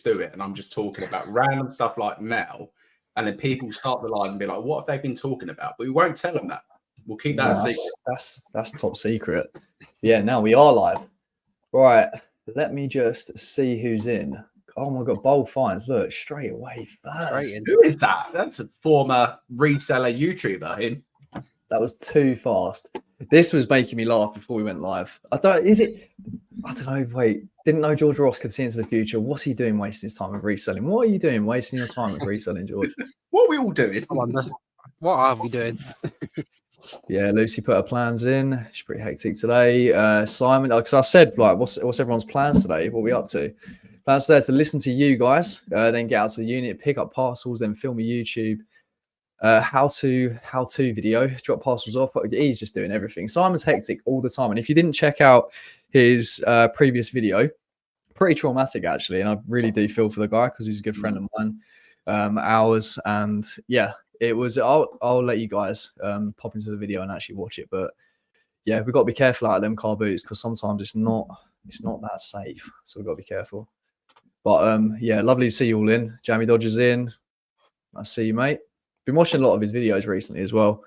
do it, and I'm just talking about random stuff like now, and then people start the live and be like, what have they been talking about? But we won't tell them that. We'll keep that a secret. That's top secret. Yeah, now we are live. Right, let me just see who's in. Oh my god, Bold finds. Look, straight away first. Who is that? That's a former reseller YouTuber. Him. That was too fast. This was making me laugh before we went live. I don't know. Wait, didn't know George Ross could see into the future. What's he doing wasting his time with reselling? What are you doing wasting your time with reselling, George? What are we all doing? I wonder. What are we doing? Yeah, Lucy put her plans in. She's pretty hectic today. Simon, because I said, like, what's everyone's plans today? What are we up to? Plans today to listen to you guys, then get out to the unit, pick up parcels, then film a YouTube how to video, drop parcels off. But he's just doing everything. Simon's hectic all the time, and if you didn't check out his previous video, pretty traumatic actually, and I really do feel for the guy because he's a good friend of mine, ours, and yeah. It was. I'll let you guys pop into the video and actually watch it. But yeah, we've got to be careful out of them car boots because sometimes it's not that safe. So we've got to be careful. But yeah, lovely to see you all in. Jamie Dodger's in. I see you, mate. Been watching a lot of his videos recently as well.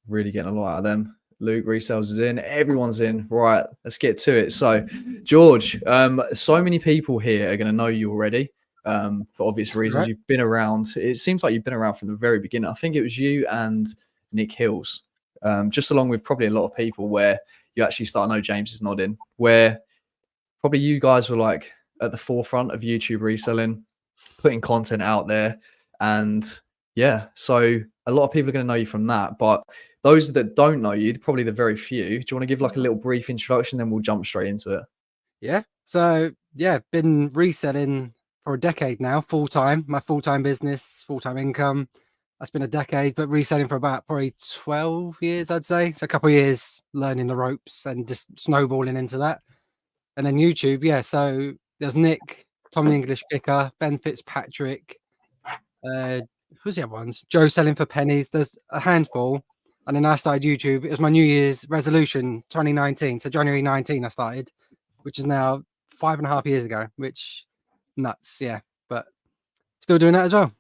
Really getting a lot out of them. Luke Resells is in. Everyone's in. Right, let's get to it. So, George, so many people here are going to know you already. For obvious reasons. Right. You've been around. It seems like you've been around from the very beginning. I think it was you and Nick Hills, just along with probably a lot of people where you actually start. I know James is nodding, where probably you guys were like at the forefront of YouTube reselling, putting content out there. And yeah, so a lot of people are going to know you from that. But those that don't know you, probably the very few, do you want to give like a little brief introduction, then we'll jump straight into it? Yeah. So yeah, been reselling for a decade now, full-time, my full-time business, full-time income. That's been a decade, but reselling for about probably 12 years, I'd say. So a couple of years learning the ropes and just snowballing into that. And then YouTube, yeah. So there's Nick, Tom the English Picker, Ben Fitzpatrick, who's the other ones? Joe Selling for Pennies. There's a handful. And then I started YouTube. It was my New Year's resolution, 2019. So January 19, I started, which is now 5.5 years ago, which nuts, yeah, but still doing that as well.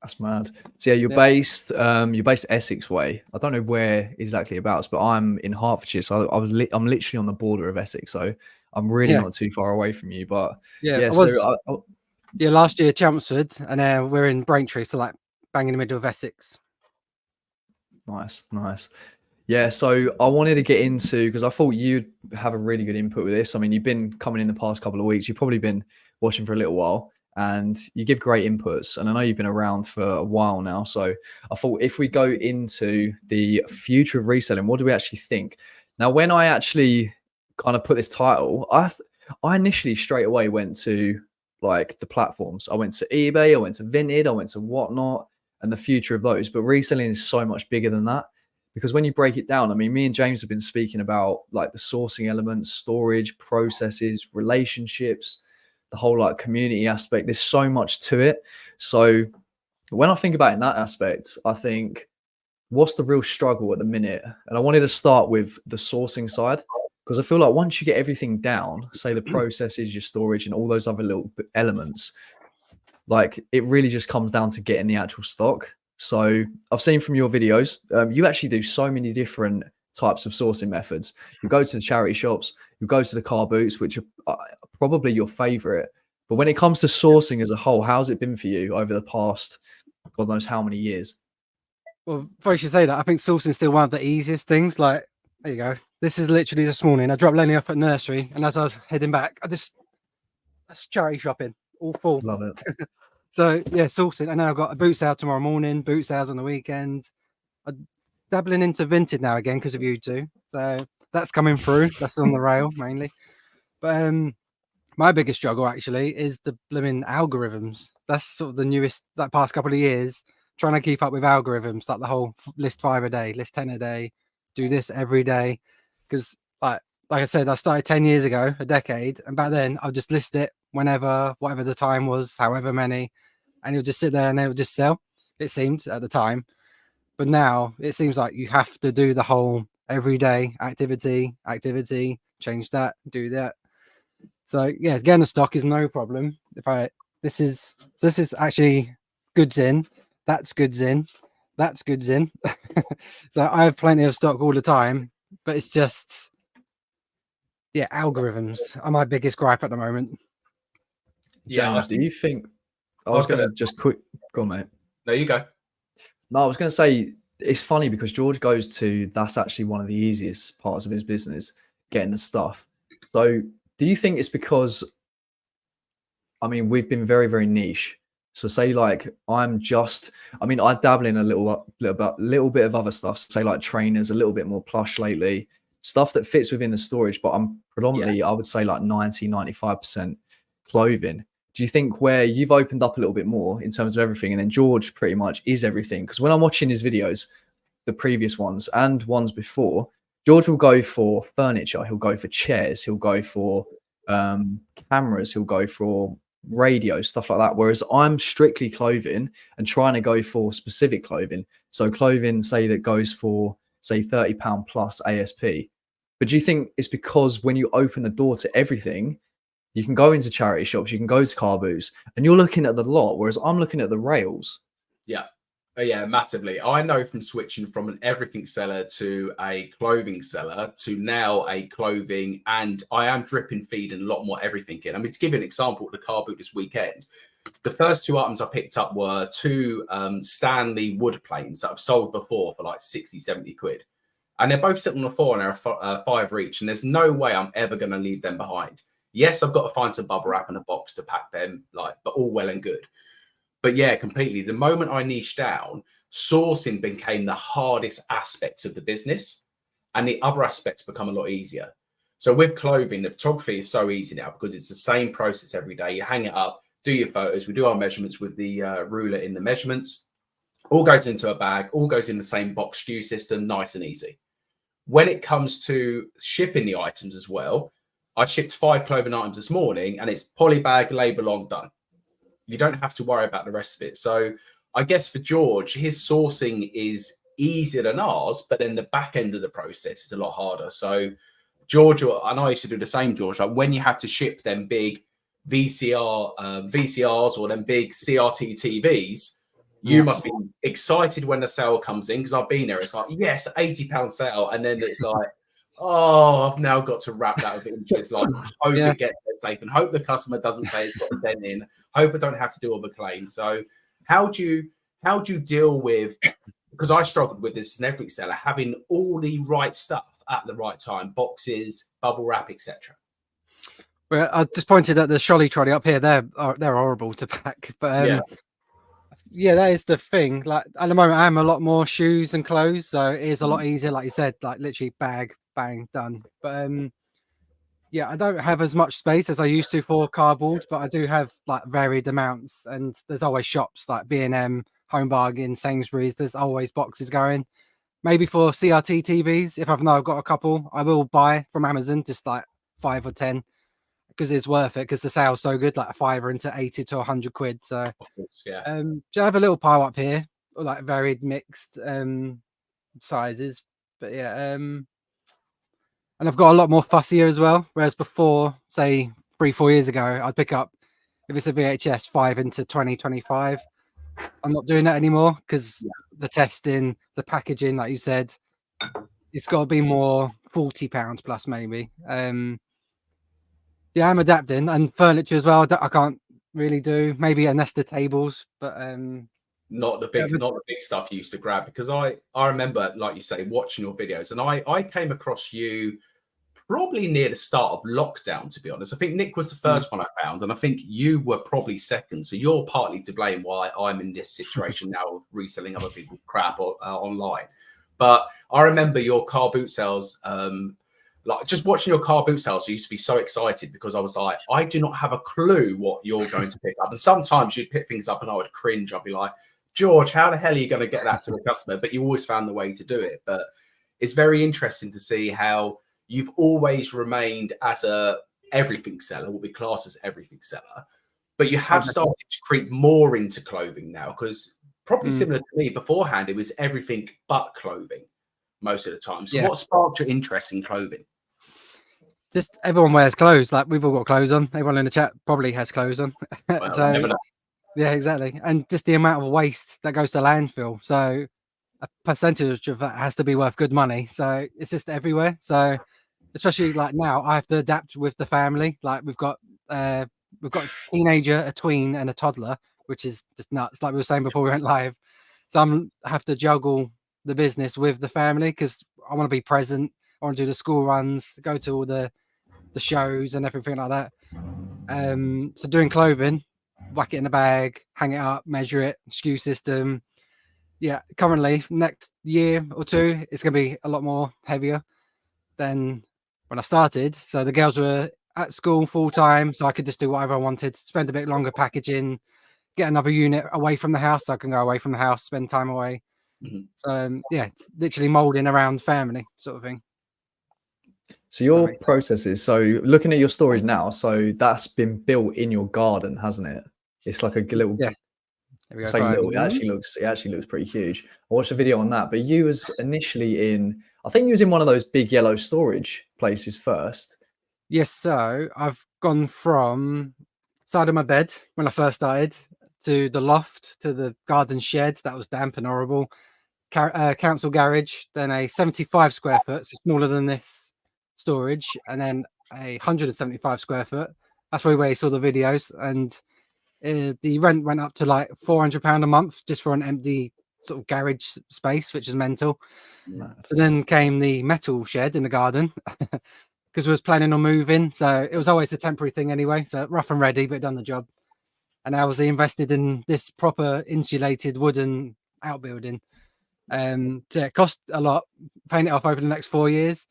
That's mad. So yeah, you're based Essex way. I don't know where exactly about, but I'm in Hertfordshire, so I'm literally on the border of Essex, so I'm really not too far away from you. But yeah, last year Chelmsford, and we're in Braintree, so like bang in the middle of Essex. Nice. Yeah, so I wanted to get into, because I thought you'd have a really good input with this. I mean, you've been coming in the past couple of weeks. You've probably been watching for a little while, and you give great inputs. And I know you've been around for a while now. So I thought if we go into the future of reselling, what do we actually think? Now, when I actually kind of put this title, I initially straight away went to like the platforms. I went to eBay, I went to Vinted, I went to Whatnot, and the future of those. But reselling is so much bigger than that. Because when you break it down, I mean, me and James have been speaking about like the sourcing elements, storage, processes, relationships, the whole like community aspect. There's so much to it. So when I think about it in that aspect, I think, what's the real struggle at the minute? And I wanted to start with the sourcing side, because I feel like once you get everything down, say the processes, your storage, and all those other little elements, like it really just comes down to getting the actual stock. So I've seen from your videos, you actually do so many different types of sourcing methods. You go to the charity shops, you go to the car boots, which are probably your favorite. But when it comes to sourcing as a whole, how's it been for you over the past, God knows how many years? Well, before you should say that, I think sourcing is still one of the easiest things. Like, there you go. This is literally this morning. I dropped Lenny off at nursery, and as I was heading back, that's charity shopping, all full. Love it. So yeah, sourcing. And now I've got a boot sale tomorrow morning, boot sales on the weekend. I'm dabbling into Vinted now again because of you two. So that's coming through. That's on the rail mainly. But my biggest struggle actually is the blooming algorithms. That's sort of the newest, that past couple of years, trying to keep up with algorithms, like the whole list 5 a day, list 10 a day, do this every day. Because like I said, I started 10 years ago, a decade, and back then I'll just list it whenever, whatever the time was, however many, and it'll just sit there and then it'll just sell. It seemed at the time, but now it seems like you have to do the whole everyday activity, change that, do that. So yeah, getting the stock is no problem. This is actually goods in, that's goods in, that's goods in. So I have plenty of stock all the time, but it's just, yeah, algorithms are my biggest gripe at the moment. Yeah, James, do you think? I was was going gonna- to just quick go on, mate. No, you go. No, I was going to say it's funny because George goes to that's actually one of the easiest parts of his business, getting the stuff. So, do you think it's because? I mean, we've been very, very niche. So, say like I mean, I dabble in a little bit of other stuff. Say like trainers, a little bit more plush lately, stuff that fits within the storage. But I'm predominantly, I would say like 95% clothing. Do you think where you've opened up a little bit more in terms of everything, and then George pretty much is everything? Because when I'm watching his videos, the previous ones and ones before, George will go for furniture, he'll go for chairs, he'll go for cameras, he'll go for radio, stuff like that. Whereas I'm strictly clothing and trying to go for specific clothing. So clothing, say that goes for say £30 plus ASP. But do you think it's because when you open the door to everything, you can go into charity shops, you can go to car booths, and you're looking at the lot, whereas I'm looking at the rails. Yeah. Yeah, massively. I know from switching from an everything seller to a clothing seller to now a clothing, and I am dripping feeding a lot more everything in. I mean, to give you an example, at the car boot this weekend, the first two items I picked up were two Stanley wood planes that I've sold before for like 60, 70 quid. And they're both sitting on the floor and they're £5 each. And there's no way I'm ever going to leave them behind. Yes, I've got to find some bubble wrap and a box to pack them, like, but all well and good. But yeah, completely. The moment I niched down, sourcing became the hardest aspect of the business, and the other aspects become a lot easier. So with clothing, the photography is so easy now because it's the same process every day. You hang it up, do your photos. We do our measurements with the ruler in the measurements. All goes into a bag, all goes in the same box SKU system, nice and easy. When it comes to shipping the items as well, I shipped 5 clothing items this morning, and it's polybag, label on, done. You don't have to worry about the rest of it. So I guess for George, his sourcing is easier than ours, but then the back end of the process is a lot harder. So George, and I used to do the same, George, like when you have to ship them big VCRs or them big CRT TVs, you must be excited when the sale comes in, because I've been there. It's like, yes, £80 sale. And then it's like, oh, I've now got to wrap that with interest. Like, hope it gets there safe and hope the customer doesn't say it's got a dent in. Hope I don't have to do all the claims. So how do you deal with, because I struggled with this as an everything seller, having all the right stuff at the right time, boxes, bubble wrap, etc. Well, I just pointed at the Sholly trolley up here. They're horrible to pack, but yeah, that is the thing. Like at the moment, I'm a lot more shoes and clothes, so it is a lot easier. Like you said, like literally bag, bang, done. But yeah, I don't have as much space as I used to for cardboard, but I do have like varied amounts, and there's always shops like B&M, Home Bargain, Sainsbury's. There's always boxes going. Maybe for CRT TVs, if I've got a couple, I will buy from Amazon, just like 5 or 10. Because it's worth it, because the sale's so good, like a £5 into 80 to 100 quid. So Of course, yeah. so I have a little pile up here, like varied mixed sizes. But yeah, and I've got a lot more fussier as well. Whereas before, say 3-4 years ago, I'd pick up, if it's a VHS, 5 into 20-25. I'm not doing that anymore because the testing, the packaging, like you said, it's got to be more £40 plus maybe. Yeah, I'm adapting, and furniture as well. I can't really do, maybe a nest of tables, but not the big stuff you used to grab, because I remember, like you say, watching your videos, and I came across you probably near the start of lockdown, to be honest. I think Nick was the first one I found, and I think you were probably second. So you're partly to blame why I'm in this situation now of reselling other people's crap online. But I remember your car boot sales. Like just watching your car boot sales, I used to be so excited because I was like, I do not have a clue what you're going to pick up. And sometimes you'd pick things up and I would cringe. I'd be like, George, how the hell are you going to get that to the customer? But you always found the way to do it. But it's very interesting to see how you've always remained as a everything seller, what we class as everything seller. But you have started to creep more into clothing now, because probably similar to me beforehand, it was everything but clothing most of the time. So what sparked your interest in clothing? just everyone wears clothes. Like we've all got clothes on. Everyone in the chat probably has clothes on. Well, So never know. yeah, exactly. And just the amount of waste that goes to landfill. So a percentage of that has to be worth good money. So it's just everywhere. So especially like now, I have to adapt with the family. Like we've got a teenager, a tween, and a toddler, which is just nuts. Like we were saying before we went live. So I have to juggle the business with the family because I want to be present. I want to do the school runs, go to all the shows and everything like that. So doing clothing, whack it in a bag, hang it up, measure it, SKU system. Yeah, currently next year or two, it's gonna be a lot more heavier than when I started. So the girls were at school full time, so I could just do whatever I wanted, spend a bit longer packaging, get another unit away from the house, so I can go away from the house, spend time away. So yeah, it's literally molding around family sort of thing. So your processes, so looking at your storage now, so that's been built in your garden, hasn't it? It's like a little, Yeah. There we go. say little, it actually looks pretty huge. I watched a video on that, but you was initially in, I think you was in one of those big yellow storage places first. Yes, so I've gone from side of my bed when I first started to the loft to the garden shed that was damp and horrible. Council garage, then a 75 square foot, so smaller than this storage, and then a 175 square foot. That's where you saw the videos, and the rent went up to like £400 a month just for an empty sort of garage space, which is mental. So then came the metal shed in the garden because we was planning on moving, so it was always a temporary thing anyway, so rough and ready, but done the job. And I was invested in this proper insulated wooden outbuilding. So it cost a lot paying it off over the next 4 years,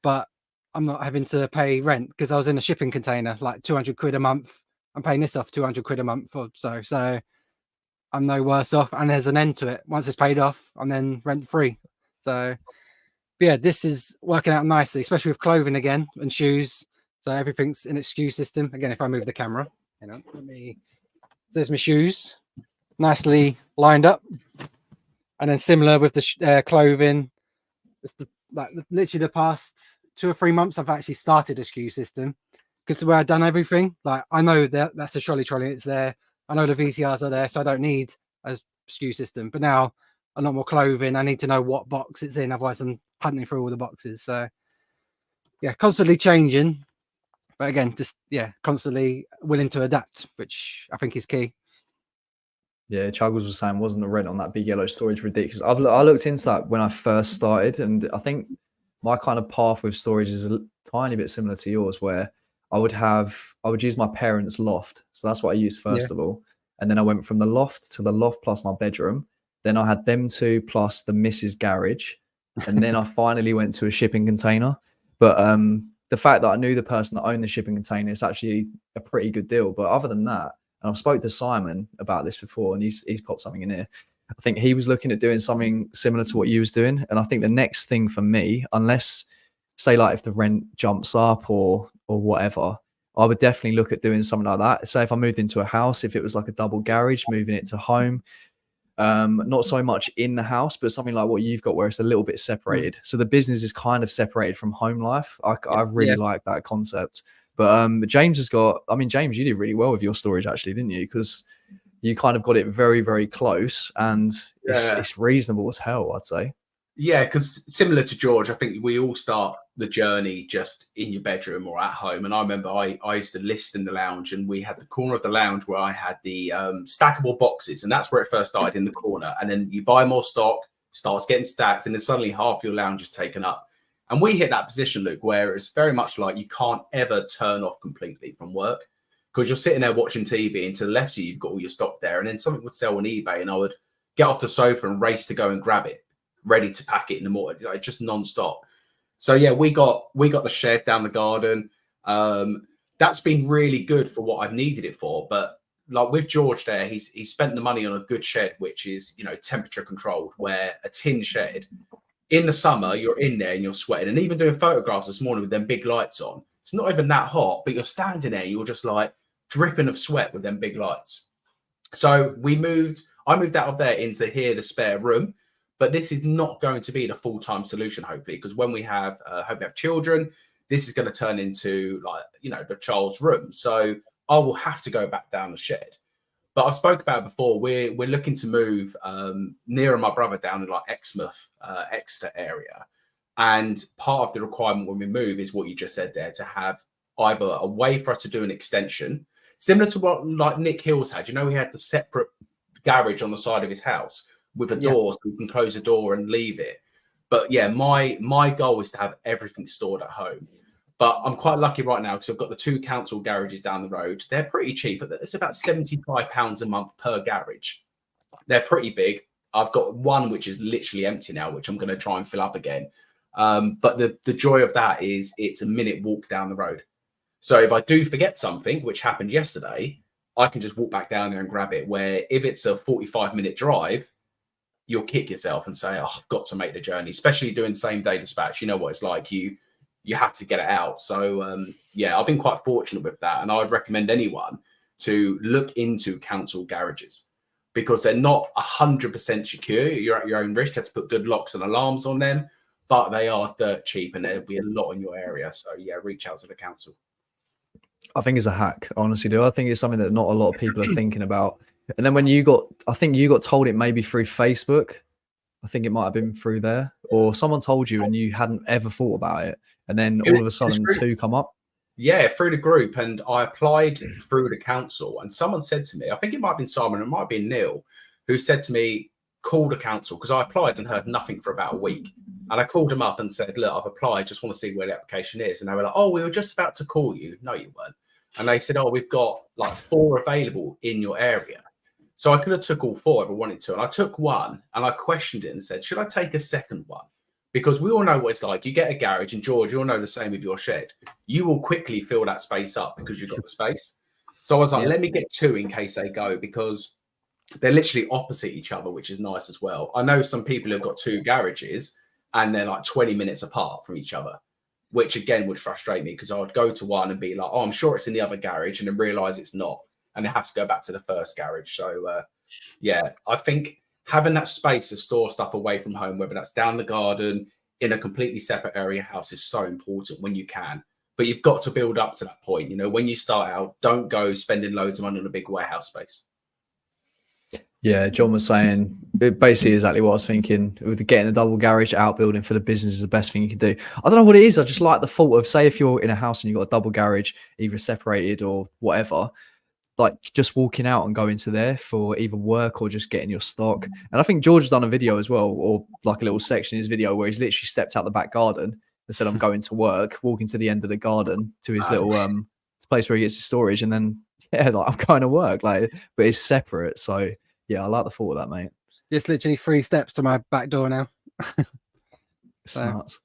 but I'm not having to pay rent because I was in a shipping container, like 200 quid a month. I'm paying this off 200 quid a month or so. So I'm no worse off, and there's an end to it. Once it's paid off, I'm then rent free. So yeah, this is working out nicely, especially with clothing again and shoes. So everything's in its SKU system. Again, if I move the camera, so there's my shoes, nicely lined up. And then similar with the clothing, it's literally the past 2 or 3 months I've actually started a SKU system because where I've done everything, like I know that's a trolley, it's there. I know the VCRs are there, so I don't need a SKU system. But now a lot more clothing, I need to know what box it's in, otherwise I'm hunting through all the boxes. So yeah, constantly changing, but again, just constantly willing to adapt, which I think is key. Yeah, Chuggles was saying, wasn't the rent on that big yellow storage ridiculous? I looked into that when I first started, and I think my kind of path with storage is a tiny bit similar to yours, where I would use my parents' loft. So that's what I used first of all. And then I went from the loft to the loft plus my bedroom. Then I had them two plus the missus garage. And then I finally went to a shipping container. But the fact that I knew the person that owned the shipping container is actually a pretty good deal. But other than that, and I've spoke to Simon about this before, and he's popped something in here. I think he was looking at doing something similar to what you was doing. And I think the next thing for me, unless say like if the rent jumps up or whatever, I would definitely look at doing something like that. Say if I moved into a house, if it was like a double garage, moving it to home, not so much in the house, but something like what you've got where it's a little bit separated. So the business is kind of separated from home life. I really like that concept. But James has got, I mean, James, you did really well with your storage actually, didn't you? Because you kind of got it very, very close, and it's reasonable as hell, I'd say. Yeah, because similar to George, I think we all start the journey just in your bedroom or at home. And I remember I used to list in the lounge, and we had the corner of the lounge where I had the stackable boxes, and that's where it first started, in the corner. And then you buy more stock, starts getting stacked, and then suddenly half your lounge is taken up. And we hit that position, Luke, where it's very much like you can't ever turn off completely from work, because you're sitting there watching TV, and to the left of you, you've got all your stock there. And then something would sell on eBay, and I would get off the sofa and race to go and grab it, ready to pack it in the morning, like just non-stop. So yeah, we got the shed down the garden. That's been really good for what I've needed it for. But like with George there, he's spent the money on a good shed, which is, you know, temperature controlled, where a tin shed in the summer, you're in there and you're sweating. And even doing photographs this morning with them big lights on, it's not even that hot, but you're standing there, you're just like dripping of sweat with them big lights. So I moved out of there into here, the spare room. But this is not going to be the full-time solution, hopefully, because when we have children, this is going to turn into like, you know, the child's room. So I will have to go back down the shed. But I spoke about it before. We're looking to move nearer my brother down in like Exmouth, Exeter area. And part of the requirement when we move is what you just said there, to have either a way for us to do an extension, similar to what like Nick Hills had. You know, he had the separate garage on the side of his house with a door, so we can close the door and leave it. But yeah, my goal is to have everything stored at home. But I'm quite lucky right now because I've got the 2 council garages down the road. They're pretty cheap. It's about £75 a month per garage. They're pretty big. I've got one which is literally empty now, which I'm going to try and fill up again. But the joy of that is it's a minute walk down the road. So if I do forget something, which happened yesterday, I can just walk back down there and grab it. Where if it's a 45-minute drive, you'll kick yourself and say, oh, I've got to make the journey, especially doing same day dispatch. You know what it's like. You have to get it out. So yeah, I've been quite fortunate with that. And I would recommend anyone to look into council garages because they're not 100% secure. You're at your own risk. You have to put good locks and alarms on them, but they are dirt cheap and there'll be a lot in your area. So yeah, reach out to the council. I think it's a hack, I honestly do. I think it's something that not a lot of people are thinking about. And then when I think you got told it maybe through Facebook. I think it might have been through there, or someone told you and you hadn't ever thought about it. And then all of a sudden 2 come up. Yeah, through the group. And I applied through the council and someone said to me, I think it might have been Simon, it might have been Neil, who said to me, call the council, because I applied and heard nothing for about a week. And I called them up and said, look, I've applied, just want to see where the application is. And they were like, oh, we were just about to call you. No, you weren't. And they said, oh, we've got like 4 available in your area. So I could have took all 4 if I wanted to. And I took one and I questioned it and said, should I take a second one? Because we all know what it's like. You get a garage, and George, you'll know the same with your shed. You will quickly fill that space up because you've got the space. So I was like, let me get 2 in case they go, because they're literally opposite each other, which is nice as well. I know some people have got 2 garages and they're like 20 minutes apart from each other, which again would frustrate me because I would go to one and be like, oh, I'm sure it's in the other garage, and then realize it's not. And they have to go back to the first garage. So yeah, I think having that space to store stuff away from home, whether that's down the garden, in a completely separate area house, is so important when you can. But you've got to build up to that point. You know, when you start out, don't go spending loads of money on a big warehouse space. Yeah, John was saying basically exactly what I was thinking. With getting a double garage outbuilding for the business is the best thing you can do. I don't know what it is. I just like the thought of, say, if you're in a house and you've got a double garage, either separated or whatever, like just walking out and going to there for either work or just getting your stock. And I think George has done a video as well, or like a little section in his video where he's literally stepped out the back garden and said, I'm going to work, walking to the end of the garden to his little place where he gets his storage. And then, yeah, like I'm going to work, like, but it's separate. So yeah, I like the thought of that, mate. Just literally 3 steps to my back door now. It's nuts.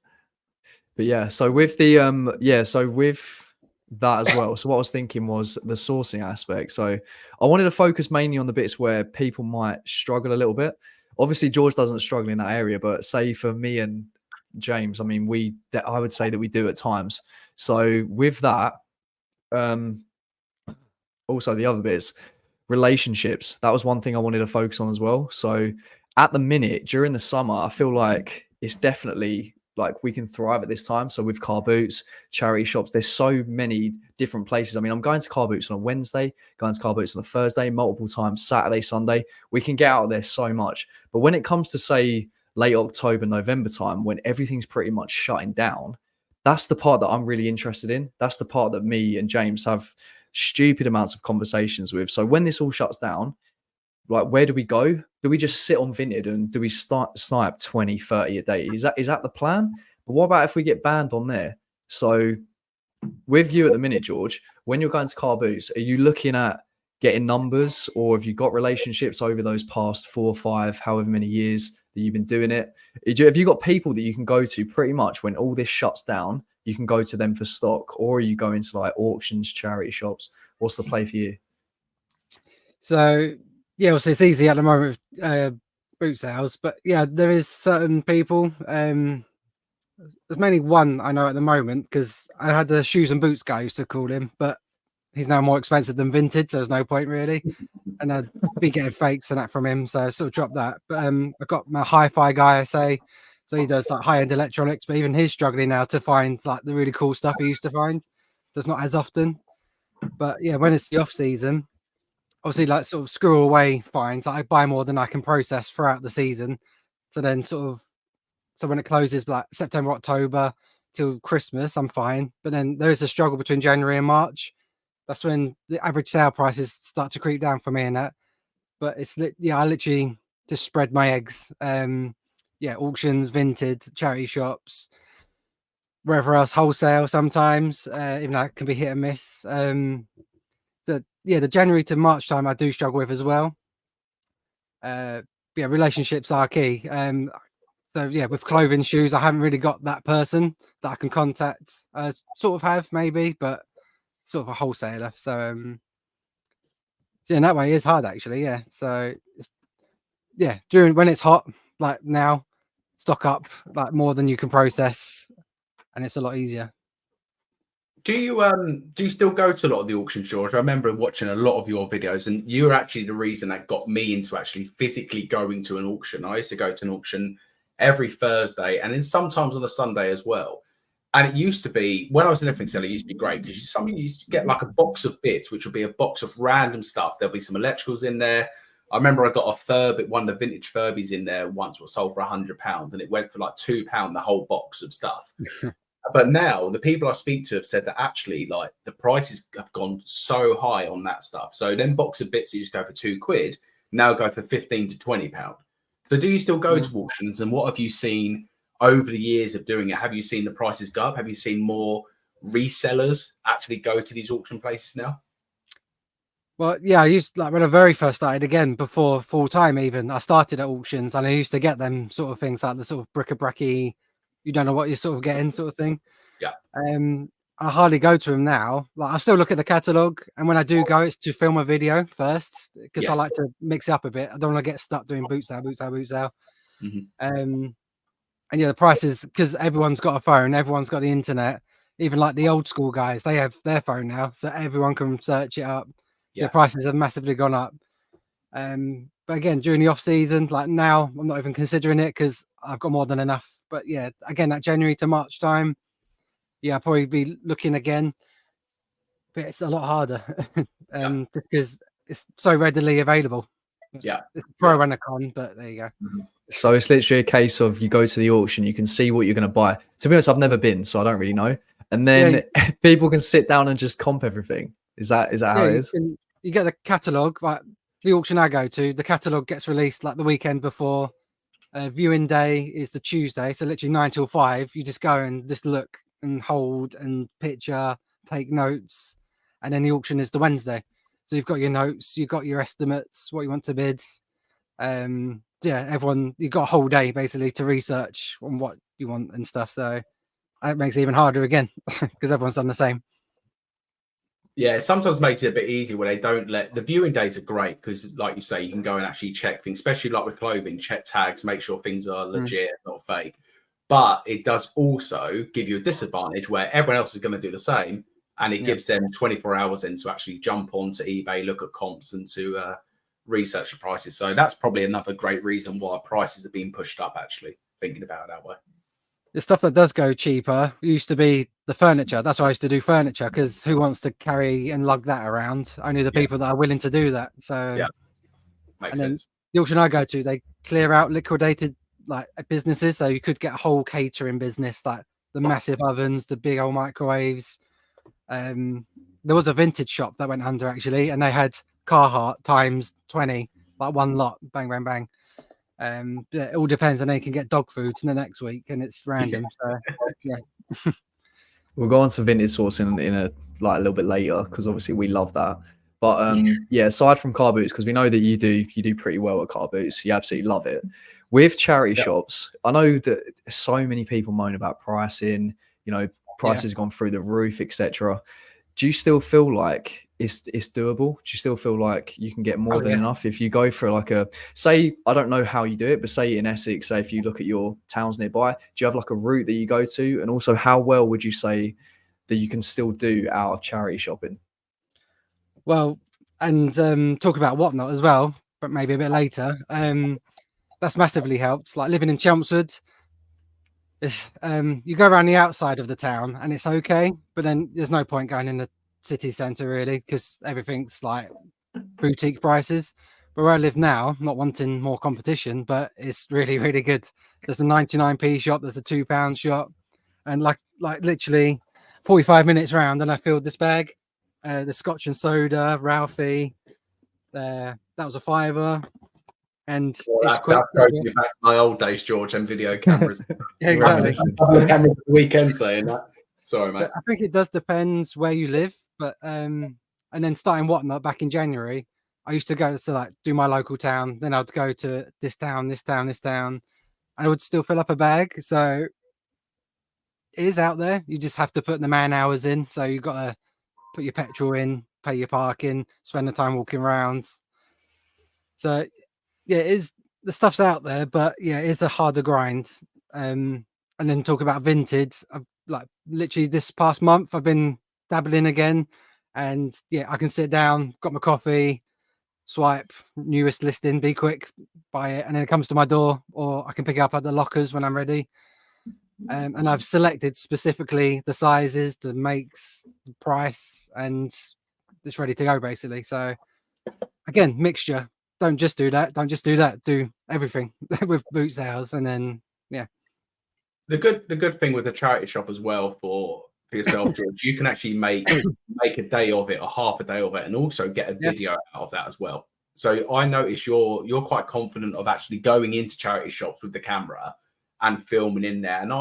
But yeah, so with the so with that as well. So what I was thinking was the sourcing aspect. So I wanted to focus mainly on the bits where people might struggle a little bit. Obviously, George doesn't struggle in that area, but say for me and James, I mean, I would say that we do at times. So with that, also the other bits, relationships, that was one thing I wanted to focus on as well. So at the minute during the summer, I feel like it's definitely like we can thrive at this time. So with car boots, charity shops, there's so many different places. I mean, I'm going to car boots on a Wednesday, going to car boots on a Thursday, multiple times, Saturday, Sunday. We can get out there so much. But when it comes to, say, late October, November time, when everything's pretty much shutting down, that's the part that I'm really interested in. That's the part that me and James have stupid amounts of conversations with. So when this all shuts down, like, where do we go? Do we just sit on Vinted and do we start snipe 20, 30 a day? Is that the plan? But what about if we get banned on there? So with you at the minute, George, when you're going to car boots, are you looking at getting numbers, or have you got relationships over those past 4 or 5, however many years that you've been doing it? Have you got people that you can go to pretty much when all this shuts down, you can go to them for stock, or are you going to like auctions, charity shops? What's the play for you? So yeah, obviously it's easy at the moment with boot sales, but yeah, there is certain people. There's mainly one I know at the moment, because I had the shoes and boots guy, I used to call him, but he's now more expensive than Vinted, so there's no point really. And I'd be getting fakes and that from him, so I sort of dropped that. But I got my hi-fi guy, I say. So he does like high-end electronics, but even he's struggling now to find like the really cool stuff he used to find. So it's not as often. But yeah, when it's the off season, obviously like sort of squirrel away finds. Like, I buy more than I can process throughout the season. So then so when it closes like September, October till Christmas, I'm fine. But then there is a struggle between January and March. That's when the average sale prices start to creep down for me and that. But I literally just spread my eggs. Auctions, vintage, charity shops, wherever else, wholesale sometimes, even though it can be hit and miss. The January to March time I do struggle with as well. Relationships are key. With clothing, shoes, I haven't really got that person that I can contact. Sort of have maybe, but sort of a wholesaler. So in that way, it's hard actually. Yeah. So during when it's hot, like now, stock up like more than you can process, and it's a lot easier. Do you still go to a lot of the auction shows? I remember watching a lot of your videos, and you were actually the reason that got me into actually physically going to an auction. I used to go to an auction every Thursday, and then sometimes on a Sunday as well. And it used to be, when I was an everything seller, it used to be great because you used to get like a box of bits, which would be a box of random stuff. There'll be some electricals in there. I remember I got one of the vintage Furbies in there once, was sold for £100, and it went for like £2 the whole box of stuff. But now the people I speak to have said that actually, like, the prices have gone so high on that stuff. So then box of bits that used to go for £2 now go for £15 to £20. So do you still go to auctions, and what have you seen over the years of doing it? Have you seen the prices go up? Have you seen more resellers actually go to these auction places now? Well, yeah, I used like when I very first started again before full time. Even I started at auctions, and I used to get them sort of things like the sort of bric-a-bracy, you don't know what you're sort of getting sort of thing. Yeah. I hardly go to them now. Like I still look at the catalog, and when I do go, it's to film a video first because I like to mix it up a bit. I don't want to get stuck doing boot sale. And yeah, the prices, because everyone's got a phone, everyone's got the internet. Even like the old school guys, they have their phone now, so everyone can search it up. Yeah. The prices have massively gone up. But again, during the off season, like now, I'm not even considering it because I've got more than enough. But yeah, again, that January to March time, I'll probably be looking again. But it's a lot harder, just because it's so readily available. Yeah, it's a pro and a con, but there you go. So it's literally a case of you go to the auction, you can see what you're going to buy. To be honest, I've never been, so I don't really know. And then people can sit down and just comp everything. Is that how it is? You get the catalogue. Like the auction I go to, the catalogue gets released like the weekend before. Viewing day is the Tuesday, so literally 9 till 5. You just go and just look and hold and picture, take notes, and then the auction is the Wednesday. So you've got your notes, you've got your estimates, what you want to bid. Everyone, you've got a whole day basically to research on what you want and stuff. So it makes it even harder again because everyone's done the same. Yeah, it sometimes makes it a bit easier when they don't let the viewing days are great because, like you say, you can go and actually check things, especially like with clothing, check tags, make sure things are legit, not fake. But it does also give you a disadvantage where everyone else is going to do the same, and it gives them 24 hours then to actually jump onto eBay, look at comps, and to research the prices. So that's probably another great reason why prices are being pushed up, actually, thinking about it that way. The stuff that does go cheaper used to be the furniture. That's why I used to do furniture, because who wants to carry and lug that around? Only the people that are willing to do that. So makes sense. The auction I go to, they clear out liquidated like businesses. So you could get a whole catering business, like the massive ovens, the big old microwaves. There was a vintage shop that went under actually, and they had Carhartt times 20, like one lot, bang, bang, bang. It all depends, and they can get dog food in the next week, and it's random. So yeah. We'll go on to vintage sourcing in a little bit later because obviously we love that. But aside from car boots, because we know that you do pretty well at car boots, you absolutely love it. With charity shops, I know that so many people moan about pricing. Prices have gone through the roof, etc. Do you still feel like it's doable? Do you still feel like you can get more than enough if you go for like say, I don't know how you do it, but say in Essex, say if you look at your towns nearby, do you have like a route that you go to? And also, how well would you say that you can still do out of charity shopping? Well, and talk about whatnot as well, but maybe a bit later. That's massively helped. Like living in Chelmsford, It's, you go around the outside of the town and it's okay, but then there's no point going in the city centre really because everything's like boutique prices. But where I live now, not wanting more competition, but it's really, really good. There's the 99p shop, there's a £2 shop, and like literally 45 minutes round, and I filled this bag. The Scotch and soda, Ralphie, that was a fiver, and it's quick. That goes me back to my old days, George, and video cameras. Yeah, exactly. Cameras at the weekend saying that. Sorry, mate. But I think it does depend where you live, but and then starting Whatnot back in January, I used to go to like do my local town, then I'd go to this town, this town, this town, and I would still fill up a bag. So it is out there. You just have to put the man hours in. So you've got to put your petrol in, pay your parking, spend the time walking around. So yeah, it is, the stuff's out there, but yeah, it's a harder grind. And then talk about vintage. I've, like literally this past month, I've been dabbling again, and yeah, I can sit down, got my coffee, swipe newest listing, be quick, buy it, and then it comes to my door, or I can pick it up at the lockers when I'm ready. And I've selected specifically the sizes, the makes, the price, and it's ready to go basically. So again, mixture. Don't just do that. Don't just do that. Do everything with boot sales, and then yeah. The good thing with the charity shop as well for yourself, George, you can actually make a day of it or half a day of it, and also get a video out of that as well. So I notice you're quite confident of actually going into charity shops with the camera and filming in there. And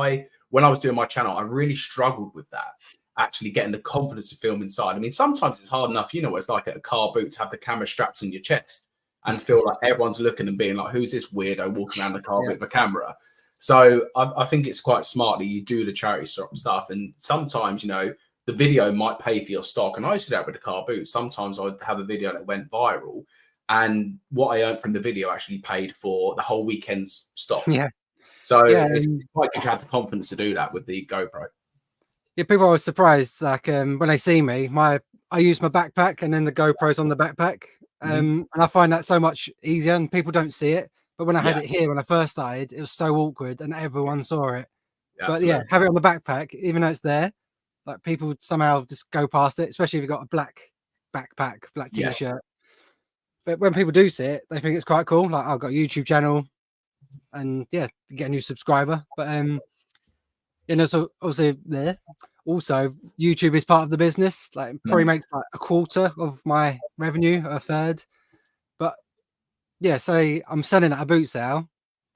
when I was doing my channel, I really struggled with that, actually getting the confidence to film inside. I mean, sometimes it's hard enough, you know, it's like at a car boot to have the camera straps on your chest and feel like everyone's looking and being like, who's this weirdo walking around the car boot with a camera? So I think it's quite smart that you do the charity shop stuff. And sometimes, you know, the video might pay for your stock. And I used to do that with the car boot. Sometimes I'd have a video that went viral, and what I earned from the video actually paid for the whole weekend's stock. Yeah. So it's quite good to have the confidence to do that with the GoPro. Yeah, people are always surprised. Like when they see me, I use my backpack, and then the GoPro's on the backpack. And I find that so much easier, and people don't see it. But when I had it here, when I first started, it was so awkward and everyone saw it. But yeah, have it on the backpack, even though it's there, like people somehow just go past it, especially if you've got a black backpack, black t-shirt. But when people do see it, they think it's quite cool. Like, I've got a YouTube channel, and yeah, get a new subscriber. But you know, so obviously there. Also, YouTube is part of the business. Like, it probably makes like a quarter of my revenue, a third. But yeah, say I'm selling at a boot sale.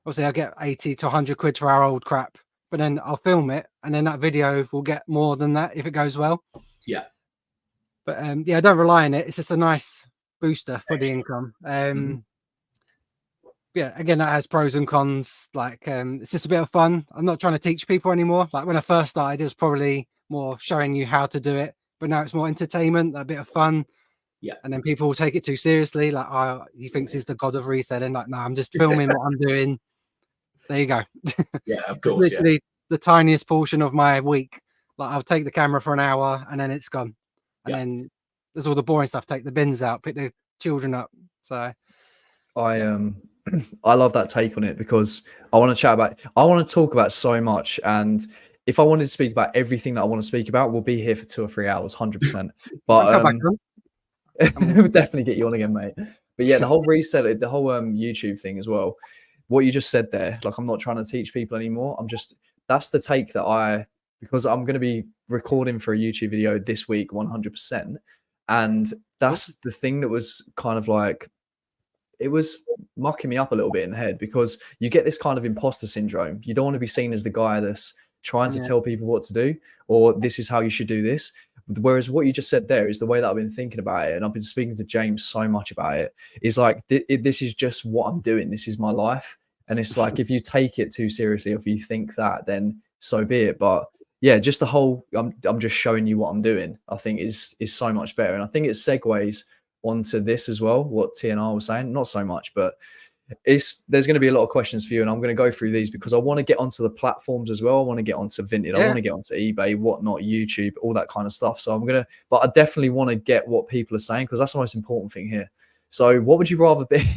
Obviously, I'll get 80 to 100 quid for our old crap, but then I'll film it, and then that video will get more than that if it goes well. Yeah. But yeah, I don't rely on it. It's just a nice booster for the income. Yeah, again, that has pros and cons. Like, it's just a bit of fun. I'm not trying to teach people anymore. Like when I first started, it was probably more showing you how to do it, but now it's more entertainment, a bit of fun. Yeah. And then people will take it too seriously. Like, oh, he thinks he's the god of reselling. Like, no, I'm just filming what I'm doing. There you go. Yeah, of course. Literally the tiniest portion of my week. Like, I'll take the camera for an hour and then it's gone. And then there's all the boring stuff. Take the bins out, pick the children up. So I love that take on it, because I want to talk about so much. And if I wanted to speak about everything that I want to speak about, we'll be here for 2 or 3 hours, 100%. But we'll definitely get you on again, mate. But yeah, the whole reseller, the whole YouTube thing as well. What you just said there, like, I'm not trying to teach people anymore. That's the take that because I'm going to be recording for a YouTube video this week, 100%. And that's the thing that was kind of like, it was mucking me up a little bit in the head, because you get this kind of imposter syndrome. You don't want to be seen as the guy that's trying to tell people what to do, or this is how you should do this. Whereas what you just said there is the way that I've been thinking about it, and I've been speaking to James so much about it, is like, this is just what I'm doing. This is my life. And it's like, if you take it too seriously, or if you think that, then so be it. But yeah, just the whole, I'm just showing you what I'm doing, I think is so much better. And I think it segues onto this as well, what TNR was saying. Not so much, but there's going to be a lot of questions for you, and I'm going to go through these because I want to get onto the platforms as well. I want to get onto Vinted. I want to get onto eBay, whatnot, YouTube, all that kind of stuff. So but I definitely want to get what people are saying, because that's the most important thing here. So what would you rather be,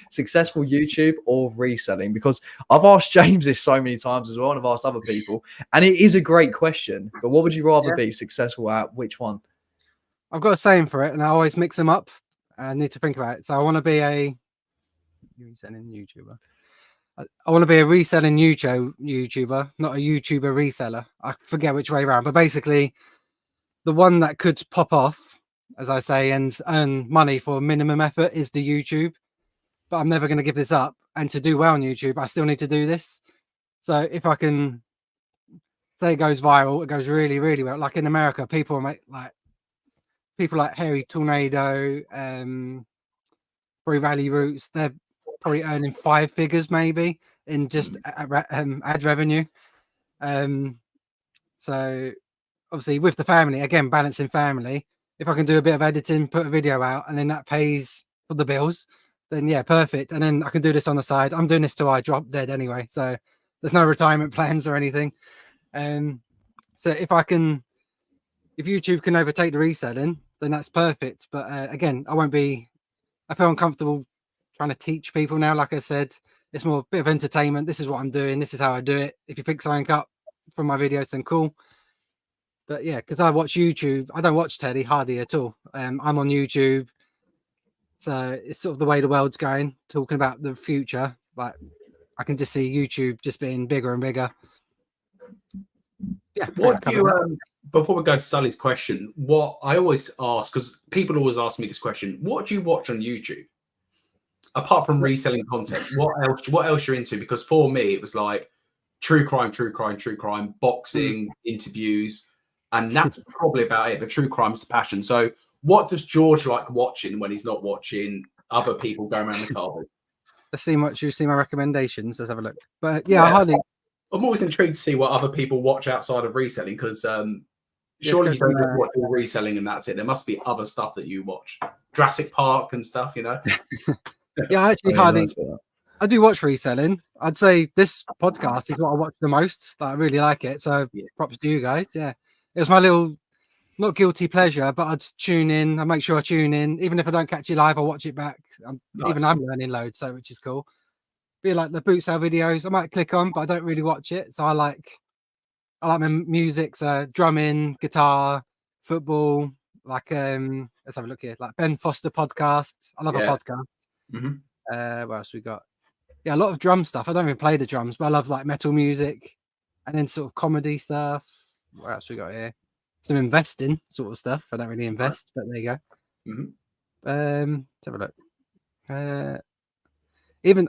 successful YouTube or reselling? Because I've asked James this so many times as well, and I've asked other people, and it is a great question. But what would you rather be successful at? Which one? I've got a saying for it, and I always mix them up. I need to think about it. So I want to be a reselling YouTuber. I want to be a reselling YouTuber, not a YouTuber reseller. I forget which way around, but basically the one that could pop off, as I say, and earn money for minimum effort is the YouTube. But I'm never going to give this up. And to do well on YouTube, I still need to do this. So if I can say it goes viral, it goes really, really well. Like in America, people make people like Harry Tornado, Brie Valley Roots, they're probably earning 5 figures maybe in just ad revenue. So obviously with the family, again, balancing family, if I can do a bit of editing, put a video out, and then that pays for the bills, then yeah, perfect. And then I can do this on the side. I'm doing this till I drop dead anyway, so there's no retirement plans or anything. So if YouTube can overtake the reselling, then that's perfect. But again, I feel uncomfortable trying to teach people now. Like I said, it's more a bit of entertainment. This is what I'm doing. This is how I do it. If you pick something up from my videos, then cool. But yeah, because I watch YouTube, I don't watch telly hardly at all. I'm on YouTube, so it's sort of the way the world's going. Talking about the future, like I can just see YouTube just being bigger and bigger. Yeah. What do you before we go to Sully's question? What I always ask, because people always ask me this question: what do you watch on YouTube apart from reselling content? What else you're into? Because for me, it was like true crime, boxing, interviews, and that's probably about it. But true crime's the passion. So, what does George like watching when he's not watching other people going around the car? Let's see what you see my recommendations. Let's have a look. But yeah. I'm always intrigued to see what other people watch outside of reselling, because surely you don't just watch all reselling and that's it. There must be other stuff that you watch, Jurassic Park and stuff, you know. Yeah, actually, I do watch reselling. I'd say this podcast is what I watch the most. I really like it. So props to you guys. Yeah, it was my little, not guilty pleasure, but I'd tune in. I make sure I tune in, even if I don't catch it live. I watch it back. Even I'm learning loads, so which is cool. Be like the boot sale videos, I might click on, but I don't really watch it. So I like my music, so drumming, guitar, football. Like let's have a look here. Like Ben Foster podcast. I love a podcast. What else we got? Yeah, a lot of drum stuff. I don't even play the drums, but I love like metal music, and then sort of comedy stuff. What else we got here? Some investing sort of stuff. I don't really invest, but there you go. Let's have a look. Even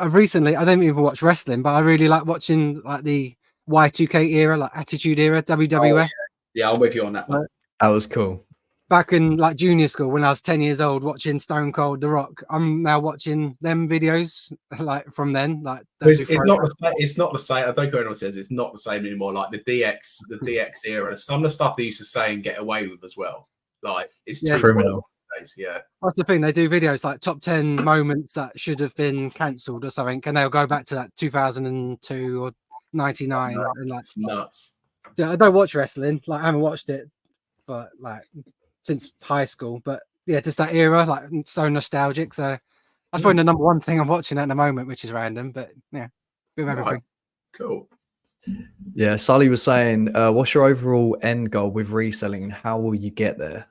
recently, I don't even watch wrestling, but I really like watching like the Y2K era, like Attitude Era, WWF. Yeah, I'm with you on that one. That was cool. Back in like junior school when I was 10 years old, watching Stone Cold, The Rock. I'm now watching them videos like from then. Like it's not the same. I don't care what anyone says. It's not the same anymore. Like the DX era. Some of the stuff they used to say and get away with as well. Like it's too criminal. Yeah, that's the thing. They do videos like top 10 moments that should have been cancelled or something, and they'll go back to that 2002 or 99. And like it's nuts. I don't watch wrestling. Like I haven't watched it, but like since high school. But yeah, just that era, like so nostalgic. So that's probably the number one thing I'm watching at the moment, which is random. But yeah, with everything. Cool. Yeah, Sully was saying, what's your overall end goal with reselling, and how will you get there?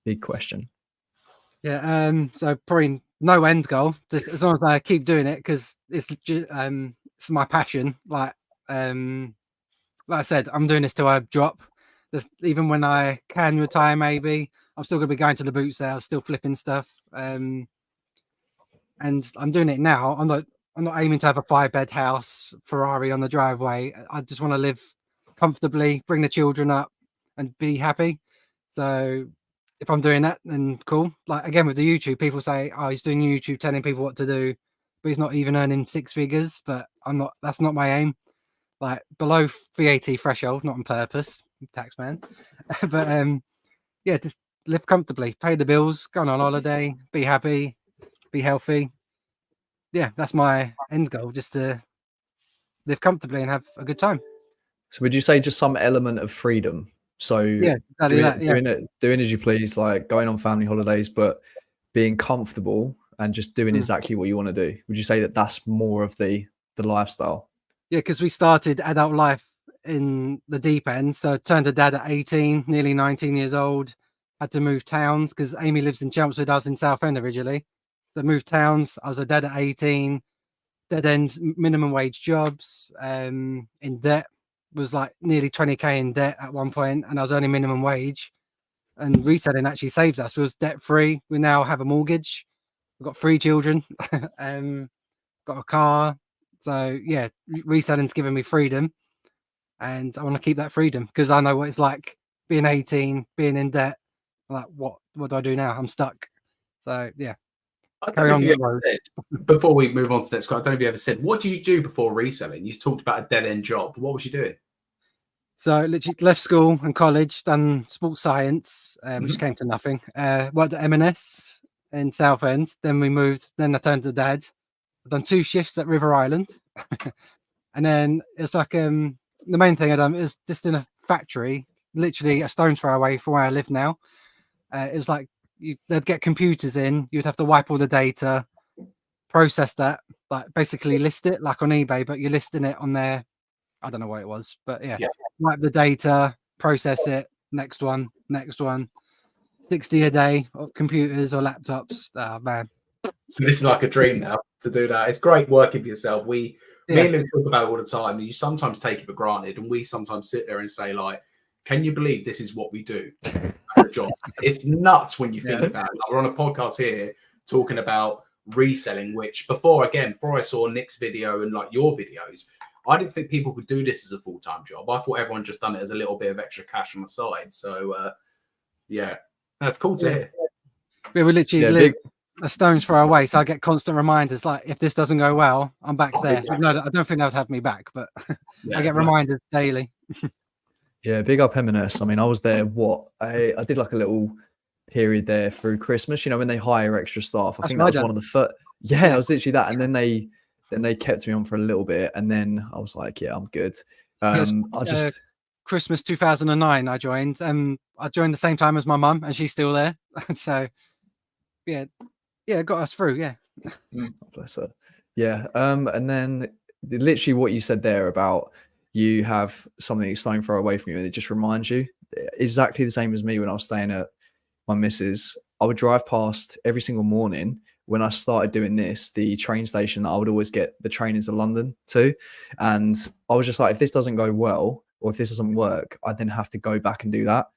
Big question. Yeah, so probably no end goal, just as long as I keep doing it, because it's my passion. Like I said, I'm doing this till I drop. Even when I can retire, maybe I'm still gonna be going to the boot sale, still flipping stuff. And I'm doing it now. I'm not aiming to have a 5-bed house, Ferrari on the driveway. I just want to live comfortably, bring the children up, and be happy. So if I'm doing that, then cool. Like again with the YouTube, people say, "Oh, he's doing YouTube, telling people what to do," but he's not even earning 6 figures. But I'm not. That's not my aim. Like below VAT threshold, not on purpose, taxman. But yeah, just live comfortably, pay the bills, go on holiday, be happy, be healthy. Yeah, that's my end goal, just to live comfortably and have a good time. So would you say just some element of freedom? So yeah, doing as you please, like going on family holidays, but being comfortable and just doing exactly what you want to do? Would you say that that's more of the lifestyle? Yeah, because we started adult life in the deep end. So I turned to dad at 18, nearly 19 years old. Had to move towns because Amy lives in Chelmsford. I was in Southend originally. So I moved towns. I was a dad at 18. Dead ends, minimum wage jobs, in debt. Was like nearly 20k in debt at one point, and I was earning minimum wage. And reselling actually saves us. We was debt free. We now have a mortgage. We've got 3 children. Got a car. So yeah, reselling's given me freedom, and I want to keep that freedom because I know what it's like being 18, being in debt. Like, what do I do now? I'm stuck. So yeah, I carry don't know on if you that ever road. said, before we move on to the next, I don't know if you ever said, what did you do before reselling? You talked about a dead end job. What was you doing? So literally left school and college, done sports science, which Mhm. came to nothing. Worked at M&S in Southend. Then we moved. Then I turned to dad. I've done 2 shifts at River Island. And then it's like the main thing I done is just in a factory, literally a stone's throw away from where I live now. It was like they'd get computers in, you'd have to wipe all the data, process that, like basically list it like on eBay, but you're listing it on there. I don't know what it was, but yeah, Yeah. wipe the data, process it, next one, 60 a day of computers or laptops. Oh man. So this is like a dream now to do that. It's great working for yourself. Me Yeah. and Luke talk about it all the time. You sometimes take it for granted, and we sometimes sit there and say, like, can you believe this is what we do as a job? It's nuts when you think about it. Like, we're on a podcast here talking about reselling, which before I saw Nick's video and like your videos, I didn't think people could do this as a full-time job. I thought everyone just done it as a little bit of extra cash on the side. So yeah, that's cool to hear. We literally Yeah, live a stone's throw away, so I get constant reminders like if this doesn't go well, I'm back there. No, I don't think they'll have me back, but I get reminders daily. Yeah, big up M&S. I mean, I was there. I did like a little period there through Christmas. You know, when they hire extra staff. I That's think what that I was one done. of the first. Yeah, it was literally that. And then they kept me on for a little bit, and then I was like, yeah, I'm good. It I just Christmas 2009 I joined. I joined the same time as my mum, and she's still there. So yeah, it got us through. Yeah. bless her. Yeah. And then literally what you said there about you have something that's stone throw away from you, and it just reminds you exactly the same as me when I was staying at my missus. I would drive past every single morning when I started doing this, the train station that I would always get the train into London to. And I was just like, if this doesn't go well, or if this doesn't work, I then have to go back and do that.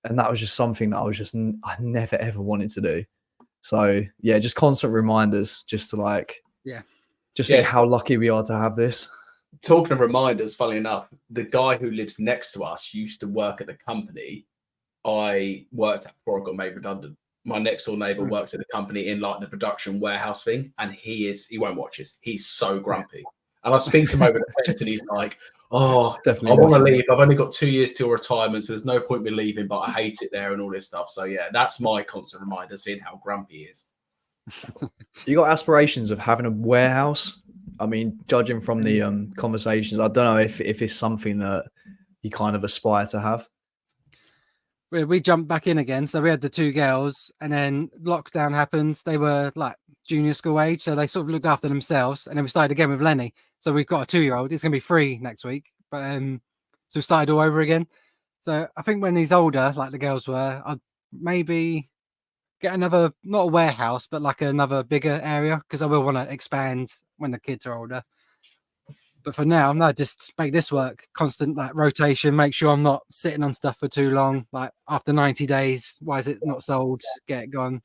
And that was just something that I never ever wanted to do. So yeah, just constant reminders just to like, think how lucky we are to have this. Talking of reminders, funnily enough, the guy who lives next to us used to work at the company I worked at before I got made redundant. My next door neighbor works at the company in like the production warehouse thing, and he won't watch this. He's so grumpy. And I speak to him over the fence, and he's like, "Oh, Definitely I want to watching. leave. I've only got 2 years till retirement, so there's no point in me leaving, but I hate it there and all this stuff." So yeah, that's my constant reminder, seeing how grumpy he is. You got aspirations of having a warehouse? I mean, judging from the conversations, I don't know if it's something that you kind of aspire to have. We jumped back in again. So we had the 2 girls, and then lockdown happens. They were like junior school age, so they sort of looked after themselves. And then we started again with Lenny. So we've got a 2-year-old. It's gonna be 3 next week. But so we started all over again. So I think when he's older, like the girls were, I'd maybe get another, not a warehouse, but like another bigger area, because I will want to expand when the kids are older. But for now, no, just make this work. Constant like rotation. Make sure I'm not sitting on stuff for too long. Like after 90 days, why is it not sold? Get it gone.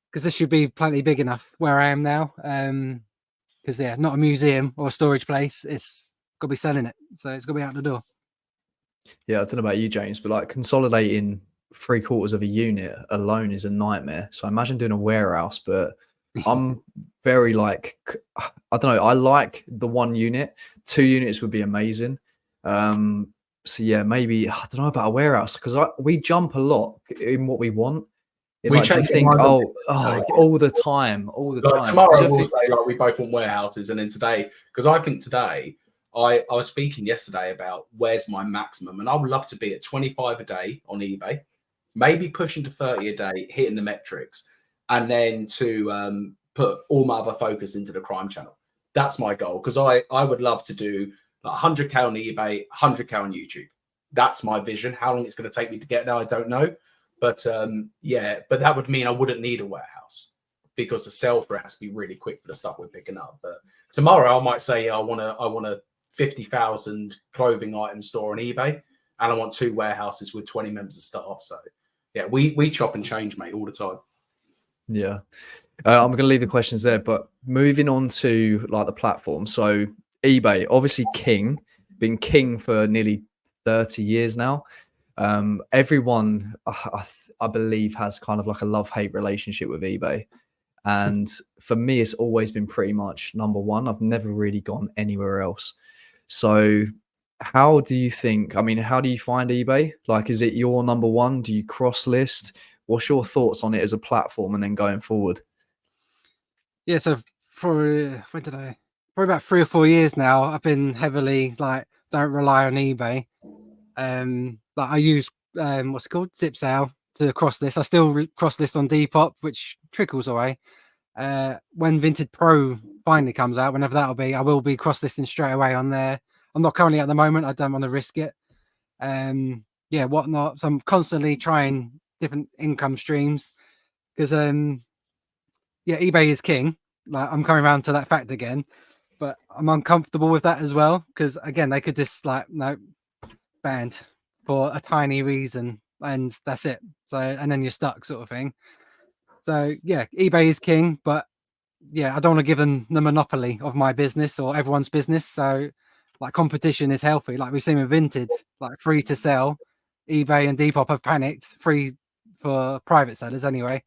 Because this should be plenty big enough where I am now. Because yeah, not a museum or a storage place. It's got to be selling it, so it's got to be out the door. Yeah, I don't know about you, James, but like consolidating 3/4 of a unit alone is a nightmare. So imagine doing a warehouse, but I'm very like, I don't know. I like the 1 unit. 2 units would be amazing. So yeah, maybe I don't know about a warehouse because we jump a lot in what we want. We Like, do you change think, our mind all the time, all the like time. tomorrow we'll say like we both want warehouses, and then today, because I think today I was speaking yesterday about where's my maximum, and I would love to be at 25 a day on eBay, maybe pushing to 30 a day, hitting the metrics. and then to put all my other focus into the crime channel. That's my goal, because I would love to do like 100K on eBay, 100K on YouTube. That's my vision. How long it's going to take me to get there, I don't know. But yeah, but that would mean I wouldn't need a warehouse, because the sell through has to be really quick for the stuff we're picking up. But tomorrow I might say I want a 50,000 clothing item store on eBay, and I want 2 warehouses with 20 members of staff. So yeah, we chop and change, mate, all the time. Yeah. I'm going to leave the questions there, but moving on to like the platform. So eBay, obviously been king for nearly 30 years now. Everyone, I believe, has kind of like a love-hate relationship with eBay. And for me, it's always been pretty much number one. I've never really gone anywhere else. So how do you think, I mean, how do you find eBay? Like, is it your number one? Do you cross list? What's your thoughts on it as a platform and then going forward? Yeah, so for probably about 3 or 4 years now, I've been heavily like, don't rely on eBay. Like I use what's it called, Zip Sale, to cross list. I still cross list on Depop, which trickles away. When Vinted Pro finally comes out, whenever that'll be, I will be cross listing straight away on there. I'm not currently at the moment. I don't want to risk it. Yeah, whatnot. So I'm constantly trying different income streams, because yeah, eBay is king. Like I'm coming around to that fact again, but I'm uncomfortable with that as well, because again, they could just like, no, banned for a tiny reason, and that's it. So, and then you're stuck, sort of thing. So yeah, eBay is king, but yeah, I don't want to give them the monopoly of my business or everyone's business. So like competition is healthy. Like we've seen with Vinted, like free to sell, eBay and Depop have panicked, free for private sellers anyway.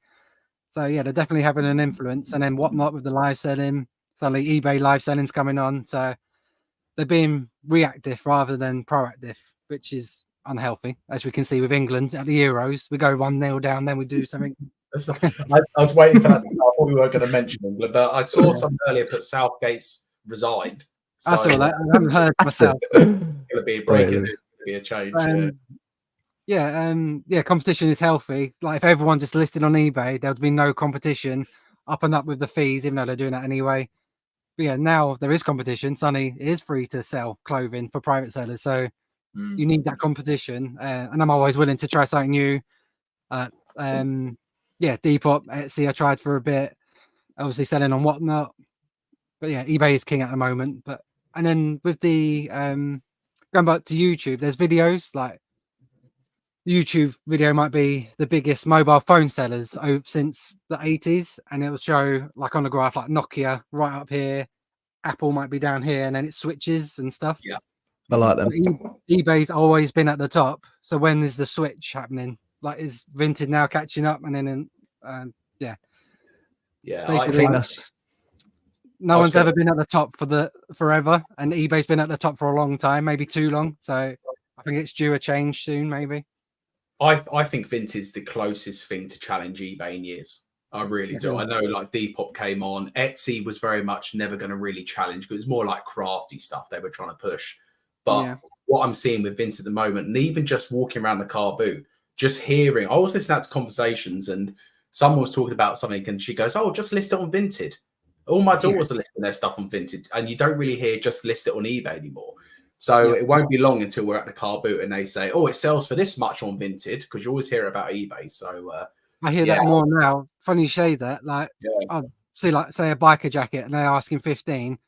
So yeah, they're definitely having an influence. And then whatnot with the live selling, suddenly eBay live selling's coming on. So they're being reactive rather than proactive, which is unhealthy, as we can see with England at the Euros. We go 1-0 down, then we do something. I was waiting for that. I thought we were going to mention England, but I saw some earlier put Southgate's resigned. So I saw that. I haven't heard myself. Going to be a break. It's going to be a change. Yeah, competition is healthy. Like if everyone just listed on eBay, there'd be no competition up and up with the fees, even though they're doing that anyway. But yeah, now there is competition. Suddenly it is free to sell clothing for private sellers. So you need that competition. And I'm always willing to try something new. Yeah, Depop, Etsy, I tried for a bit, obviously selling on whatnot. But yeah, eBay is king at the moment. But and then with the going back to YouTube, there's videos like YouTube video might be the biggest mobile phone sellers since the 80s, and it will show like on the graph like Nokia right up here, Apple might be down here, and then it switches and stuff. Yeah, I like them. eBay's always been at the top. So when is the switch happening? Like is Vinted now catching up? And then yeah, I think that's no one's ever been at the top for forever, and eBay's been at the top for a long time, maybe too long. So I think it's due a change soon, maybe. I think Vinted's the closest thing to challenge eBay in years. I really do. I know like Depop came on. Etsy was very much never going to really challenge, because it was more like crafty stuff they were trying to push. But what I'm seeing with Vinted at the moment, and even just walking around the car boot, just hearing, I was listening to conversations and someone was talking about something and she goes, oh, just list it on Vinted. All my daughters are listing their stuff on Vinted, and you don't really hear just list it on eBay anymore. So it won't be long until we're at the car boot and they say, oh, it sells for this much on Vinted, because you always hear about eBay. So I hear that more now. Funny you say that. Like I see, like say a biker jacket, and they're asking 15.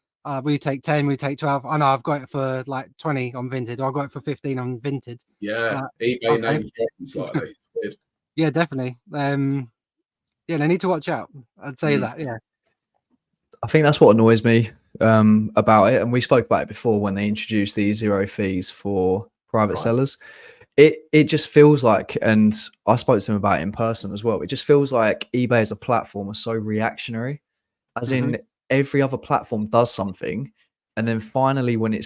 We take 10, we take 12. I know I've got it for like 20 on Vinted, or I got it for 15 on Vinted. Yeah, eBay names slightly. It's weird. Yeah, definitely. Yeah, they need to watch out. I'd say that. Yeah. I think that's what annoys me about it, and we spoke about it before when they introduced these 0 fees for private sellers. It just feels like, and I spoke to them about it in person as well, it just feels like eBay as a platform is so reactionary, as in every other platform does something, and then finally when they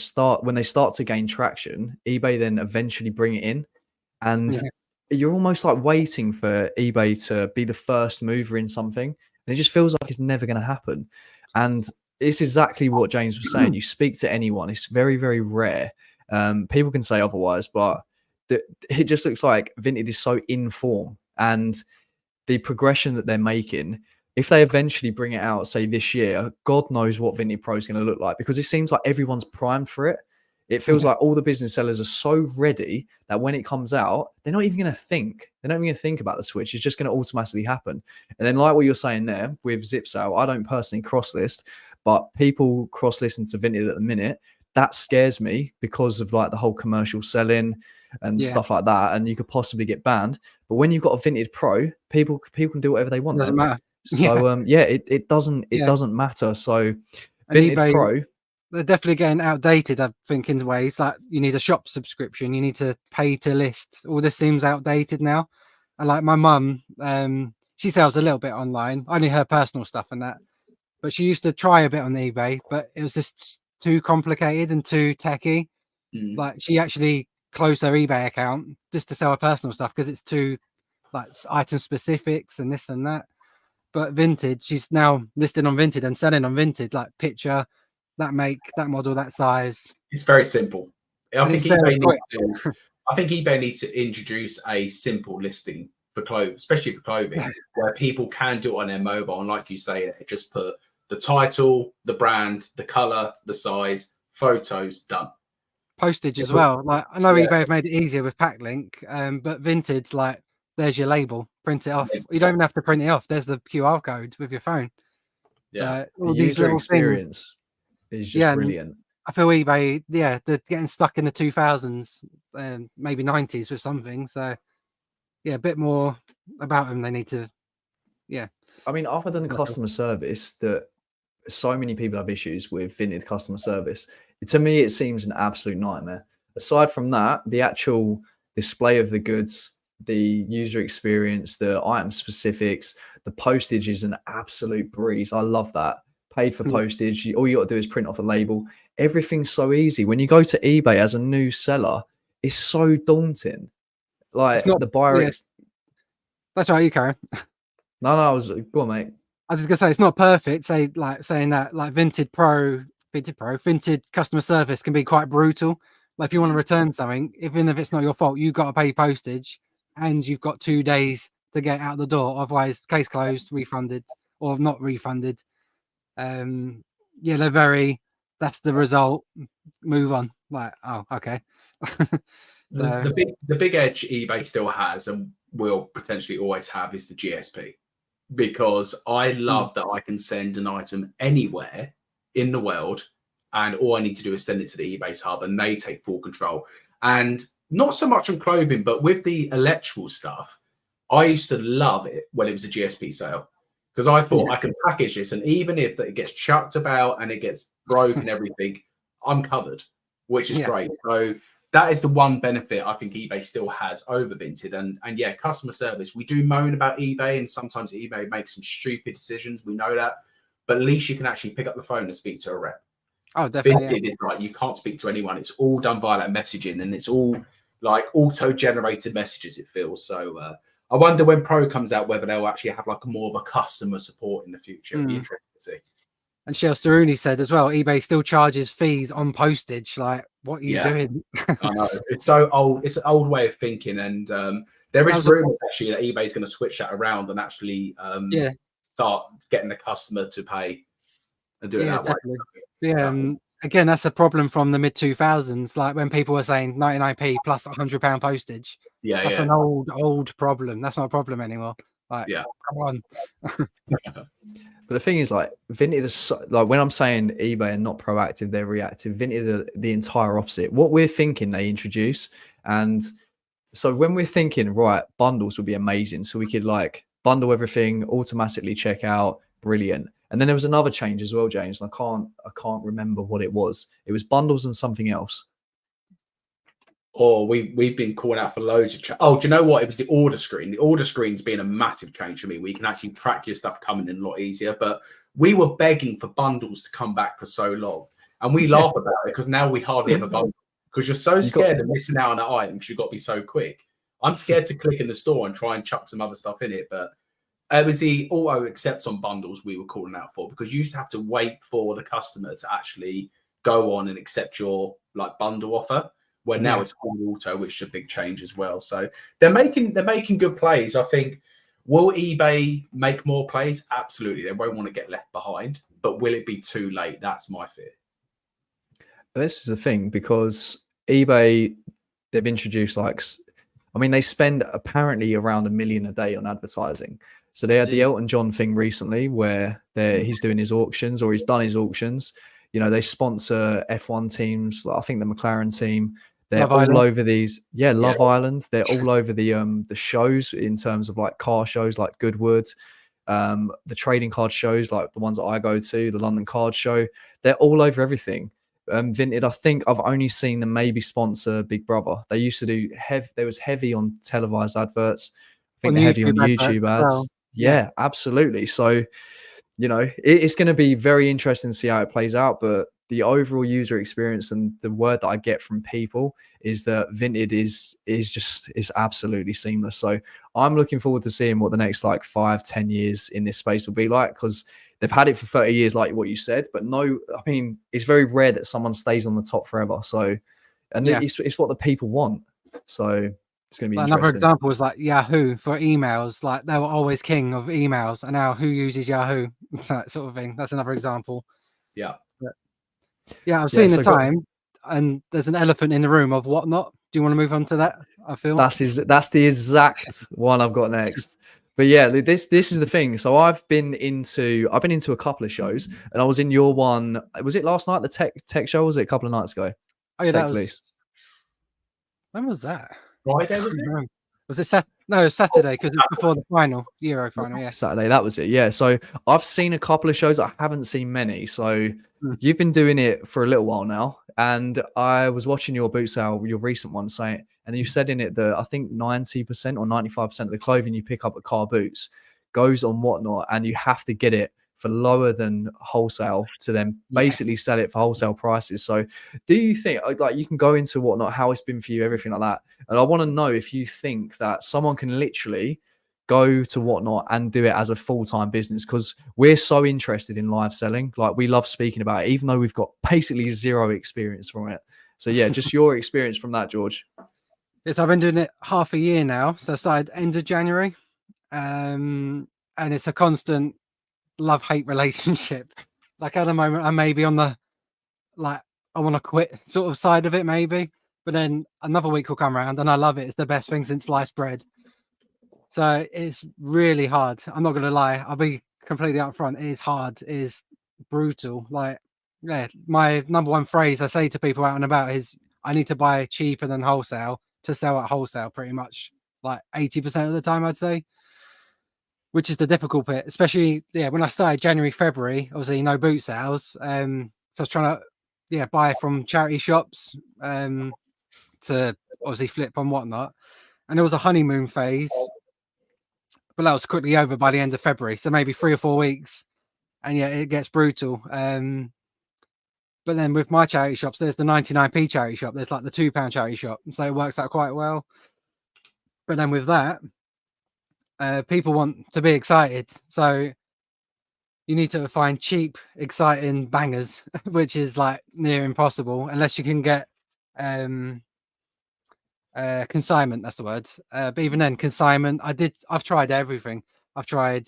start to gain traction, eBay then eventually bring it in, and you're almost like waiting for eBay to be the first mover in something, and it just feels like it's never going to happen. And it's exactly what James was saying. You speak to anyone, it's very, very rare. People can say otherwise, but it just looks like Vinted is so in form. And the progression that they're making, if they eventually bring it out, say this year, God knows what Vinted Pro is going to look like, because it seems like everyone's primed for it. It feels like all the business sellers are so ready that when it comes out, they're not even going to think. They're not even going to think about the switch. It's just going to automatically happen. And then, like what you're saying there with Zip Sale, I don't personally cross list, but people cross listen to Vinted at the minute. That scares me because of like the whole commercial selling and stuff like that. And you could possibly get banned. But when you've got a Vinted Pro, people can do whatever they want. Doesn't matter. So it doesn't matter. So And Vinted eBay, Pro, they're definitely getting outdated, I think, in ways. Like, you need a shop subscription, you need to pay to list. All this seems outdated now. And like my mum, she sells a little bit online, only her personal stuff and that. But she used to try a bit on eBay, but it was just too complicated and too techy. Like, she actually closed her eBay account just to sell her personal stuff because it's too like item specifics and this and that. But Vinted, she's now listed on Vinted and selling on Vinted, like picture, that make, that model, that size. It's very simple. I think eBay needs to introduce a simple listing for clothes, especially for clothing, where people can do it on their mobile. And like you say, just put the title, the brand, the color, the size, photos, done. Postage as well. Like, I know eBay have made it easier with Packlink, but Vinted's like, there's your label, print it off. You don't even have to print it off. There's the QR code with your phone. Yeah, all the these user little experience is just brilliant. I feel eBay, they're getting stuck in the 2000s, maybe 90s with something. So a bit more about them. They need to, I mean, other than customer service, that so many people have issues with Vinted customer service. To me, it seems an absolute nightmare. Aside from that, the actual display of the goods, the user experience, the item specifics, the postage is an absolute breeze. I love that. Paid for postage. All you got to do is print off a label. Everything's so easy. When you go to eBay as a new seller, it's so daunting. Like, it's not, the buyer. That's right, you carry. No, I was, go on, mate. I was just gonna say, it's not perfect. Saying that, like Vinted customer service can be quite brutal. Like, if you want to return something, even if it's not your fault, you've got to pay postage, and you've got 2 days to get out the door. Otherwise, case closed, refunded or not refunded. They're very. That's the result. Move on. Like, oh, okay. The big edge eBay still has and will potentially always have is the GSP, because I love that I can send an item anywhere in the world, and all I need to do is send it to the eBay's hub, and they take full control. And not so much on clothing, but with the electrical stuff, I used to love it when it was a GSP sale, because I thought I can package this, and even if it gets chucked about and it gets broke and everything, I'm covered, which is great. So that is the one benefit I think eBay still has over Vinted. And customer service. We do moan about eBay, and sometimes eBay makes some stupid decisions. We know that, but at least you can actually pick up the phone and speak to a rep. Oh, definitely. Vinted is like, you can't speak to anyone. It's all done via that messaging, and it's all like auto-generated messages, it feels. So I wonder when Pro comes out whether they'll actually have like more of a customer support in the future. It'll be interesting to see. And Shel Staruni said as well, eBay still charges fees on postage. Like, what are you doing? I know. It's so old. It's an old way of thinking. And there is rumors actually that eBay is going to switch that around and actually start getting the customer to pay and do it that definitely. way. Yeah. Again, that's a problem from the mid 2000s. Like, when people were saying 99p plus £100 postage. That's an old problem. That's not a problem anymore. Like, come on. But the thing is, like, Vinted is like, when I'm saying eBay are not proactive, they're reactive. Vinted are the entire opposite. What we're thinking they introduce, and so when we're thinking, right, bundles would be amazing, so we could like bundle everything, automatically check out, brilliant. And then there was another change as well, James. And I can't remember what it was. It was bundles and something else. Or we've been called out for loads of do you know what? It was the order screen. The order screen's been a massive change for me. We can actually track your stuff coming in a lot easier. But we were begging for bundles to come back for so long, and we laugh about it because now we hardly ever bundle, because you're so scared of missing out on the item because you've got to be so quick. I'm scared to click in the store and try and chuck some other stuff in it. But it was the auto accept on bundles we were calling out for, because you used to have to wait for the customer to actually go on and accept your like bundle offer. Where now it's all auto, which is a big change as well. So they're making good plays. I think Will eBay make more plays? Absolutely. They won't want to get left behind, but will it be too late? That's my fear. This is the thing, because eBay, they've introduced like, I mean, they spend apparently around $1 million a day on advertising. So they had the Elton John thing recently where he's doing his auctions, or he's done his auctions. You know, they sponsor F1 teams. Like I think the McLaren team. They're Love all Island. over these. Yeah, Love Island. They're all over the shows in terms of like car shows like Goodwood, the trading card shows like the ones that I go to, the London Card Show. They're all over everything. Vinted, I think I've only seen them maybe sponsor Big Brother. They used to do they was heavy on televised adverts. I think On they're heavy on YouTube YouTube adverts as ads. well. Yeah, absolutely. So, you know, it's going to be very interesting to see how it plays out. But the overall user experience and the word that I get from people is that Vinted is absolutely seamless. So I'm looking forward to seeing what the next like 5-10 years in this space will be like, because they've had it for 30 years, like what you said. But no, I mean, it's very rare that someone stays on the top forever. So, and it's what the people want. So it's going to be Another interesting. example was like Yahoo for emails. Like they were always king of emails, and now who uses Yahoo? That sort of thing. That's another example. Yeah. But, yeah, I've seen so the time, and there's an elephant in the room of whatnot. Do you want to move on to that? I feel that's the exact one I've got next. But yeah, this is the thing. So I've been into a couple of shows, and I was in your one. Was it last night? The tech show? Was it a couple of nights ago? Oh yeah, Tech that Fleece. when was that? Friday, was it? Was it No, it was Saturday because it's before the final Euro final. Yeah, Saturday, that was it. Yeah. So I've seen a couple of shows. I haven't seen many. So you've been doing it for a little while now, and I was watching your boot sale, your recent one, saying, and you said in it that I think 90% or 95% of the clothing you pick up at Car Boots goes on Whatnot, and you have to get it for lower than wholesale to then basically sell it for wholesale prices. So do you think, like, you can go into Whatnot, how it's been for you, everything like that, and I want to know if you think that someone can literally go to Whatnot and do it as a full-time business, because we're so interested in live selling. Like, we love speaking about it, even though we've got basically zero experience from it. So yeah, just your experience from that, George. yes, I've been doing it half a year now. So I started end of January, and it's a constant love-hate relationship. Like at the moment, I may be on the I want to quit sort of side of it, maybe, but then another week will come around and I love it. It's the best thing since sliced bread. So it's really hard. I'm not gonna lie. I'll be completely upfront. It is hard. It is brutal. Like, yeah, my number one phrase I say to people out and about is, I need to buy cheaper than wholesale to sell at wholesale, pretty much like 80% of the time, I'd say. Which is the difficult bit, especially when I started January, February, obviously no boot sales. So I was trying to buy from charity shops to obviously flip and whatnot. And it was a honeymoon phase, but that was quickly over by the end of February. So maybe 3 or 4 weeks. And it gets brutal. But then with my charity shops, there's the 99p charity shop. There's like the £2 charity shop. So it works out quite well. But then with that, people want to be excited, so you need to find cheap, exciting bangers, which is like near impossible unless you can get consignment. That's the word. But even then, consignment, I've tried everything. I've tried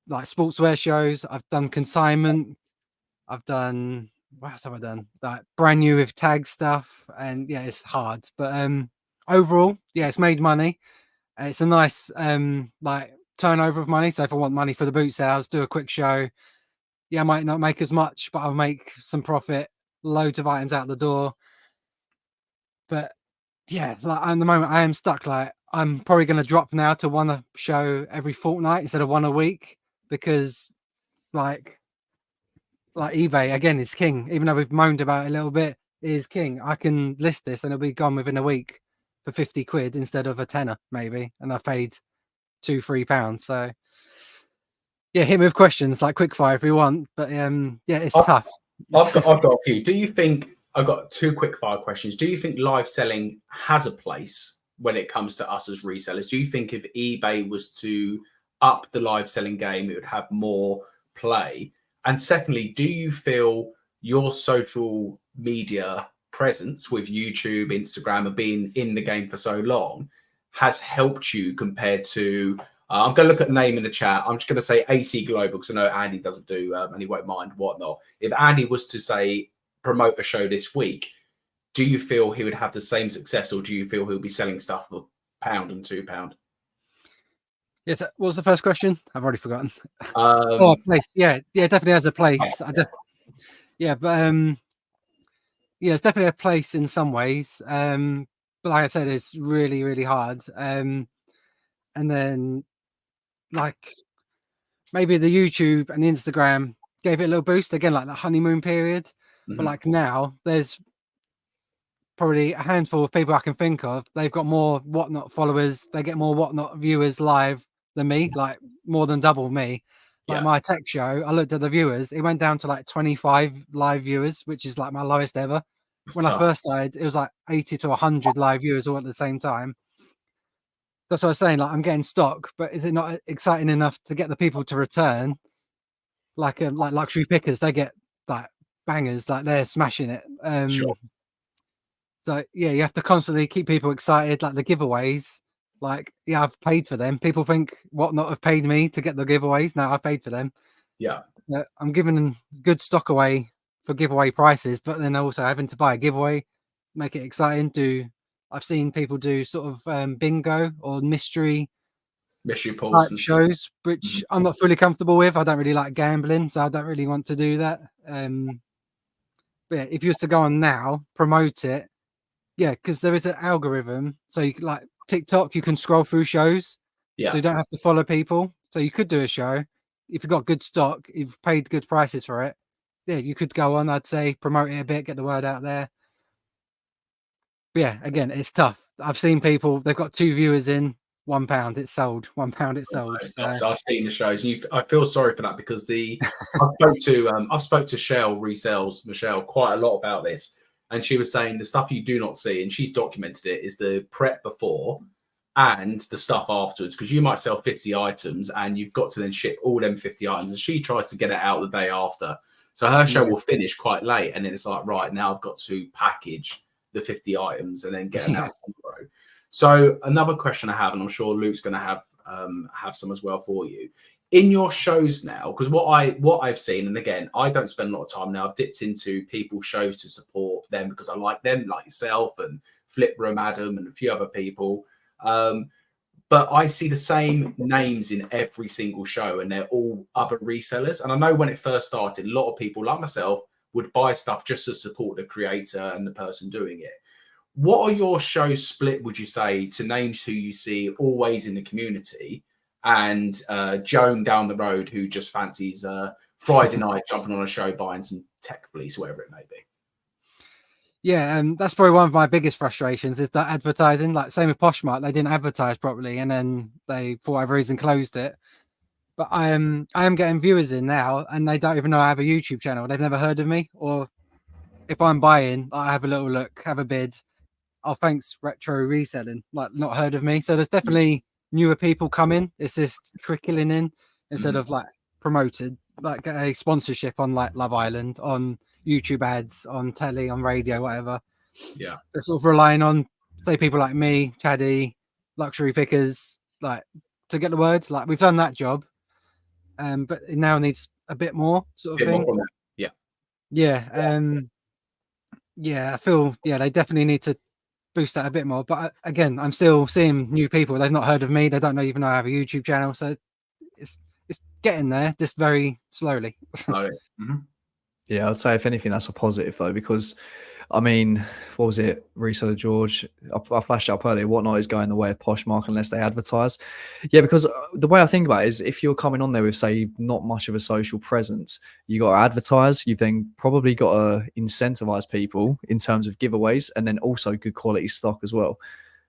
like sportswear shows. I've done consignment. I've done, what else have I done? Like brand new with tag stuff, and it's hard. But overall, it's made money. It's a nice like turnover of money. So if I want money for the boot sales, do a quick show. I might not make as much, but I'll make some profit. Loads of items out the door. But like at the moment, I am stuck. Like, I'm probably going to drop now to one a show every fortnight instead of one a week, because like eBay again is king. Even though we've moaned about it a little bit, it is king. I can list this and it'll be gone within a week for 50 quid instead of a tenner maybe, and I've paid £2-3. So hit me with questions like quickfire if you want, but it's tough. I've got a few. Do you think, I've got 2 quickfire questions. Do you think live selling has a place when it comes to us as resellers? Do you think if eBay was to up the live selling game, it would have more play? And secondly, do you feel your social media presence with YouTube, Instagram, and being in the game for so long has helped you compared to I'm going to look at the name in the chat. I'm just going to say AC Global because I know Andy doesn't do, and he won't mind whatnot. If Andy was to say promote a show this week, do you feel he would have the same success, or do you feel he'll be selling stuff for £1 and £2? Yes. What was the first question? I've already forgotten. A place. Yeah, definitely has a place. Yeah, but yeah, it's definitely a place in some ways. But like I said, it's really, really hard. And then like maybe the YouTube and the Instagram gave it a little boost again, like the honeymoon period. But like now, there's probably a handful of people I can think of. They've got more Whatnot followers. They get more Whatnot viewers live than me, like more than double me. Like my tech show, I looked at the viewers. It went down to like 25 live viewers, which is like my lowest ever. When I first started, it was like 80 to 100 live viewers all at the same time. That's what I was saying. Like I'm getting stock, but is it not exciting enough to get the people to return? Like luxury pickers, they get like bangers, like they're smashing it. Sure. So yeah, you have to constantly keep people excited. Like the giveaways, like yeah, I've paid for them. People think Whatnot have paid me to get the giveaways. No, I paid for them. Yeah, I'm giving them good stock away for giveaway prices, but then also having to buy a giveaway, make it exciting. I've seen people do sort of bingo or mystery pools and shows, which I'm not fully comfortable with. I don't really like gambling, so I don't really want to do that. But yeah, if you was to go on now, promote it. Yeah, because there is an algorithm. So you like TikTok, you can scroll through shows. Yeah. So you don't have to follow people. So you could do a show. If you've got good stock, you've paid good prices for it. Yeah, you could go on, I'd say, promote it a bit, get the word out there. But yeah, again, it's tough. I've seen people, they've got 2 viewers in, £1, it's sold. £1, it's sold. So. I've seen the shows. I feel sorry for that because I've spoke to Shell Resells, Michelle, quite a lot about this. And she was saying the stuff you do not see, and she's documented it, is the prep before and the stuff afterwards. Because you might sell 50 items and you've got to then ship all them 50 items. And she tries to get it out the day after. So her show will finish quite late. And then it's like, right, now I've got to package the 50 items and then get them out tomorrow. So another question I have, and I'm sure Luke's going to have some as well for you. In your shows now, because what I've seen, and again, I don't spend a lot of time now. I've dipped into people's shows to support them because I like them, like yourself and Flip Room Adam and a few other people. But I see the same names in every single show, and they're all other resellers. And I know when it first started, a lot of people like myself would buy stuff just to support the creator and the person doing it. What are your shows split, would you say, to names who you see always in the community and Joan down the road who just fancies Friday night jumping on a show, buying some tech fleece, whatever it may be? Yeah, that's probably one of my biggest frustrations is that advertising. Like same with Poshmark, they didn't advertise properly, and then they, for whatever reason, closed it. But I am getting viewers in now, and they don't even know I have a YouTube channel. They've never heard of me, or if I'm buying, I have a little look, have a bid. Oh, thanks, Retro Reselling. Like not heard of me. So there's definitely newer people coming. It's just trickling in instead of like promoted, like get a sponsorship on like Love Island, on YouTube ads, on telly, on radio, whatever. Yeah, they're sort of relying on, say, people like me, Chaddy, luxury pickers, like to get the word. Like we've done that job, but it now needs a bit more sort of thing. Yeah, I feel they definitely need to boost that a bit more. But again, I'm still seeing new people. They've not heard of me. They don't even know I have a YouTube channel. So it's getting there, just very slowly. Yeah, I'd say if anything, that's a positive though, because I mean, what was it? Reseller George, I flashed up earlier. Whatnot is going the way of Poshmark unless they advertise. Yeah, because the way I think about it is, if you're coming on there with, say, not much of a social presence, you got to advertise. You've then probably got to incentivize people in terms of giveaways, and then also good quality stock as well.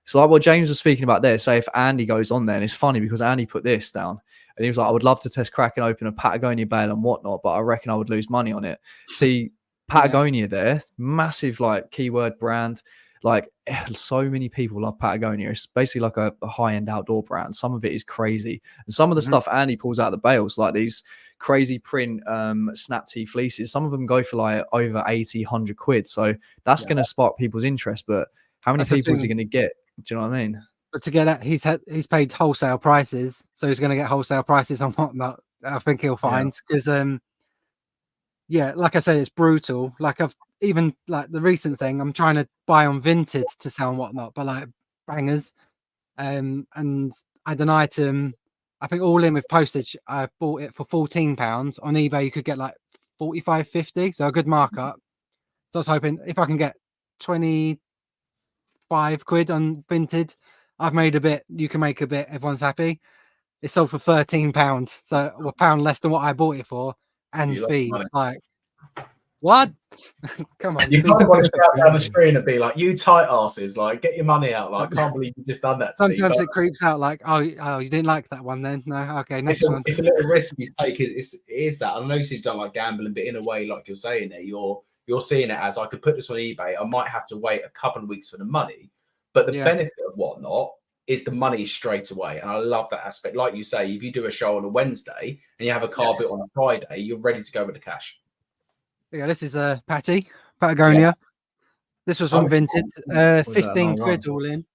So like what James was speaking about there, say if Andy goes on there, and it's funny because Andy put this down and he was like, I would love to test cracking open a Patagonia bale and whatnot, but I reckon I would lose money on it. See, Patagonia there, massive like keyword brand. Like so many people love Patagonia. It's basically like a high-end outdoor brand. Some of it is crazy. And some of the stuff Andy pulls out of the bales, like these crazy print snap tee fleeces, some of them go for like over 80, 100 quid. So that's going to spark people's interest. But how many people is he going to get? Do you know what I mean? But to get that, he's paid wholesale prices, so he's going to get wholesale prices on whatnot. I think he'll find because yeah, like I said, it's brutal. Like I've even like the recent thing, I'm trying to buy on Vinted to sell and whatnot, but like bangers. And I had an item, I think all in with postage, I bought it for £14. On eBay you could get like 45, 50, so a good markup. So I was hoping if I can get 25 quid on Vinted, I've made a bit, you can make a bit, everyone's happy. It sold for £13, so a pound less than what I bought it for, and You love fees. money. Like what? Come on. You kind of want to shout down the screen and be like, "You tight asses! Like, get your money out! Like, I can't believe you just done that to me." Sometimes But it creeps out like, oh, you didn't like that one then? No, okay, next one. it's a little risk you take. It is that. I know you don't like gambling, but in a way, like you're saying there, you're seeing it as I could put this on eBay. I might have to wait a couple of weeks for the money, but the benefit of whatnot is the money straight away. And I love that aspect. Like you say, if you do a show on a Wednesday and you have a car built on a Friday, you're ready to go with the cash. Yeah, this is Patagonia. Yeah. This was from Vinted. 15 quid all in.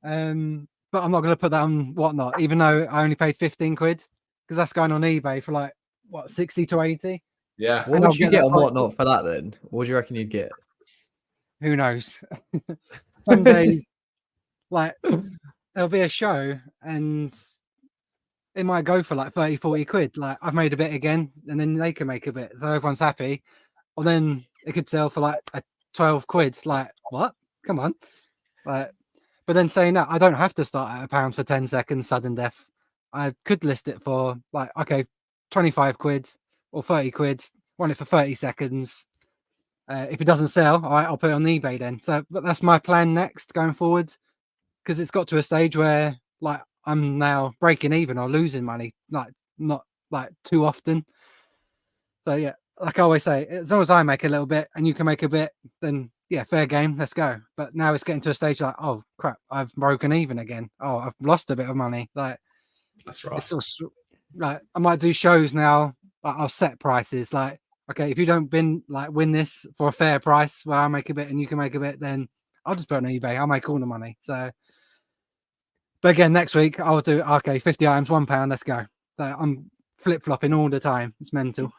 But I'm not going to put that on whatnot, even though I only paid 15 quid, because that's going on eBay for like what 60 to 80. Yeah. What would you get on whatnot for that then? What do you reckon you'd get? Who knows? Some days, like there'll be a show and it might go for like 30, 40 quid. Like I've made a bit again, and then they can make a bit, so everyone's happy. Or then it could sell for like a 12 quid. Like what? Come on. Like, but then saying that, I don't have to start at £1 for 10 seconds sudden death. I could list it for like, okay, 25 quid or 30 quid, want it for 30 seconds. If it doesn't sell, all right, I'll put it on eBay then. So, but that's my plan next going forward, because it's got to a stage where like I'm now breaking even or losing money, like not like too often. So yeah, like I always say, as long as I make a little bit and you can make a bit, then yeah, fair game, let's go. But now it's getting to a stage like, oh crap, I've broken even again. Oh, I've lost a bit of money. Like that's right. It's sort of, like I might do shows now. Like, I'll set prices. Like, okay, if you don't win this for a fair price where I make a bit and you can make a bit, then I'll just put it on eBay. I'll make all the money. So, but again, next week I'll do 50 items, £1. Let's go. So I'm flip flopping all the time. It's mental.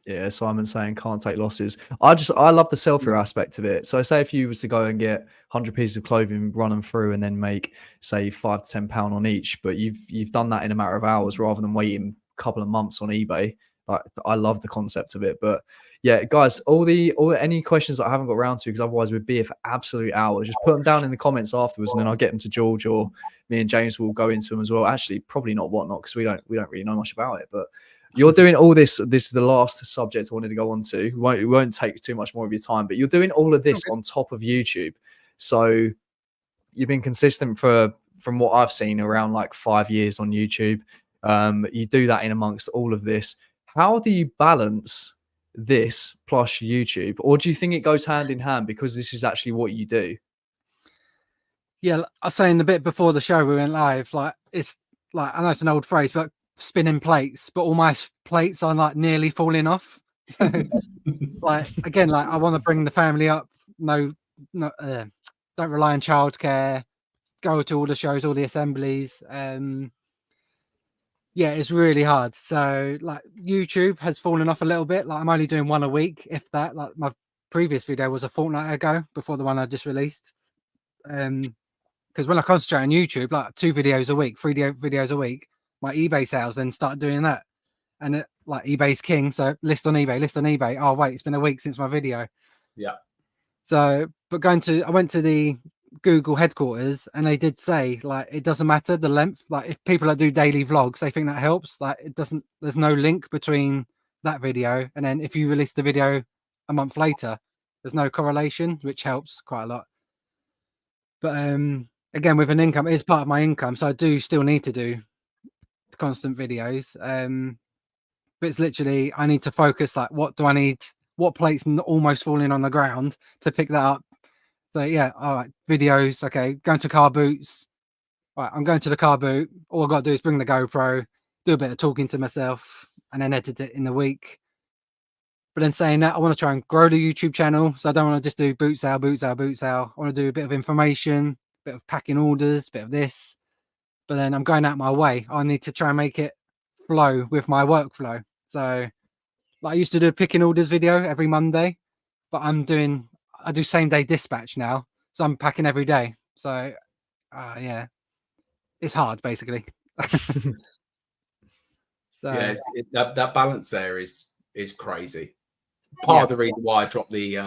Yeah, Simon's saying can't take losses. I love the sell-through aspect of it. So say if you was to go and get 100 pieces of clothing, run them through, and then make say £5 to £10 on each, but you've done that in a matter of hours rather than waiting a couple of months on eBay. Like I love the concept of it. But yeah, guys, any questions that I haven't got around to, because otherwise we'd be here for absolute hours, just put them down in the comments afterwards, and then I'll get them to George, or me and James will go into them as well. Actually, probably not whatnot, because we don't really know much about it, but you're doing all this. This is the last subject I wanted to go on to. We won't take too much more of your time, but you're doing all of this on top of YouTube. So you've been consistent from what I've seen, around like 5 years on YouTube. You do that in amongst all of this. How do you balance this plus YouTube? Or do you think it goes hand in hand because this is actually what you do? Yeah, I was saying the bit before the show we went live, like it's like, I know it's an old phrase, but spinning plates, but all my plates are like nearly falling off. So like again, like I want to bring the family up. Don't rely on childcare. Go to all the shows, all the assemblies. Yeah, it's really hard. So like YouTube has fallen off a little bit. Like I'm only doing one a week, if that. Like my previous video was a fortnight ago before the one I just released. Because when I concentrate on YouTube, like 2 videos a week, 3 videos a week, my eBay sales then start doing that. And it, like eBay's king, so list on eBay. Oh wait, it's been a week since my video. Yeah. So, but I went to the Google headquarters, and they did say like it doesn't matter the length. Like if people that do daily vlogs, they think that helps. Like it doesn't. There's no link between that video and then if you release the video a month later, there's no correlation, which helps quite a lot. But again, with an income, it is part of my income, so I do still need to do constant videos. But it's literally, I need to focus, like what do I need, what plate's almost falling on the ground to pick that up. So yeah, all right, videos, okay, going to car boots. All right, I'm going to the car boot. All I've got to do is bring the GoPro, do a bit of talking to myself, and then edit it in the week. But then saying that, I want to try and grow the YouTube channel, so I don't want to just do boot sale. I want to do a bit of information, bit of packing orders, bit of this. But then I'm going out my way. I need to try and make it flow with my workflow. So like I used to do a picking orders video every Monday, but I do same day dispatch now. So I'm packing every day. So yeah, it's hard basically. So Yeah, that balance there is crazy. Part of the reason why I dropped the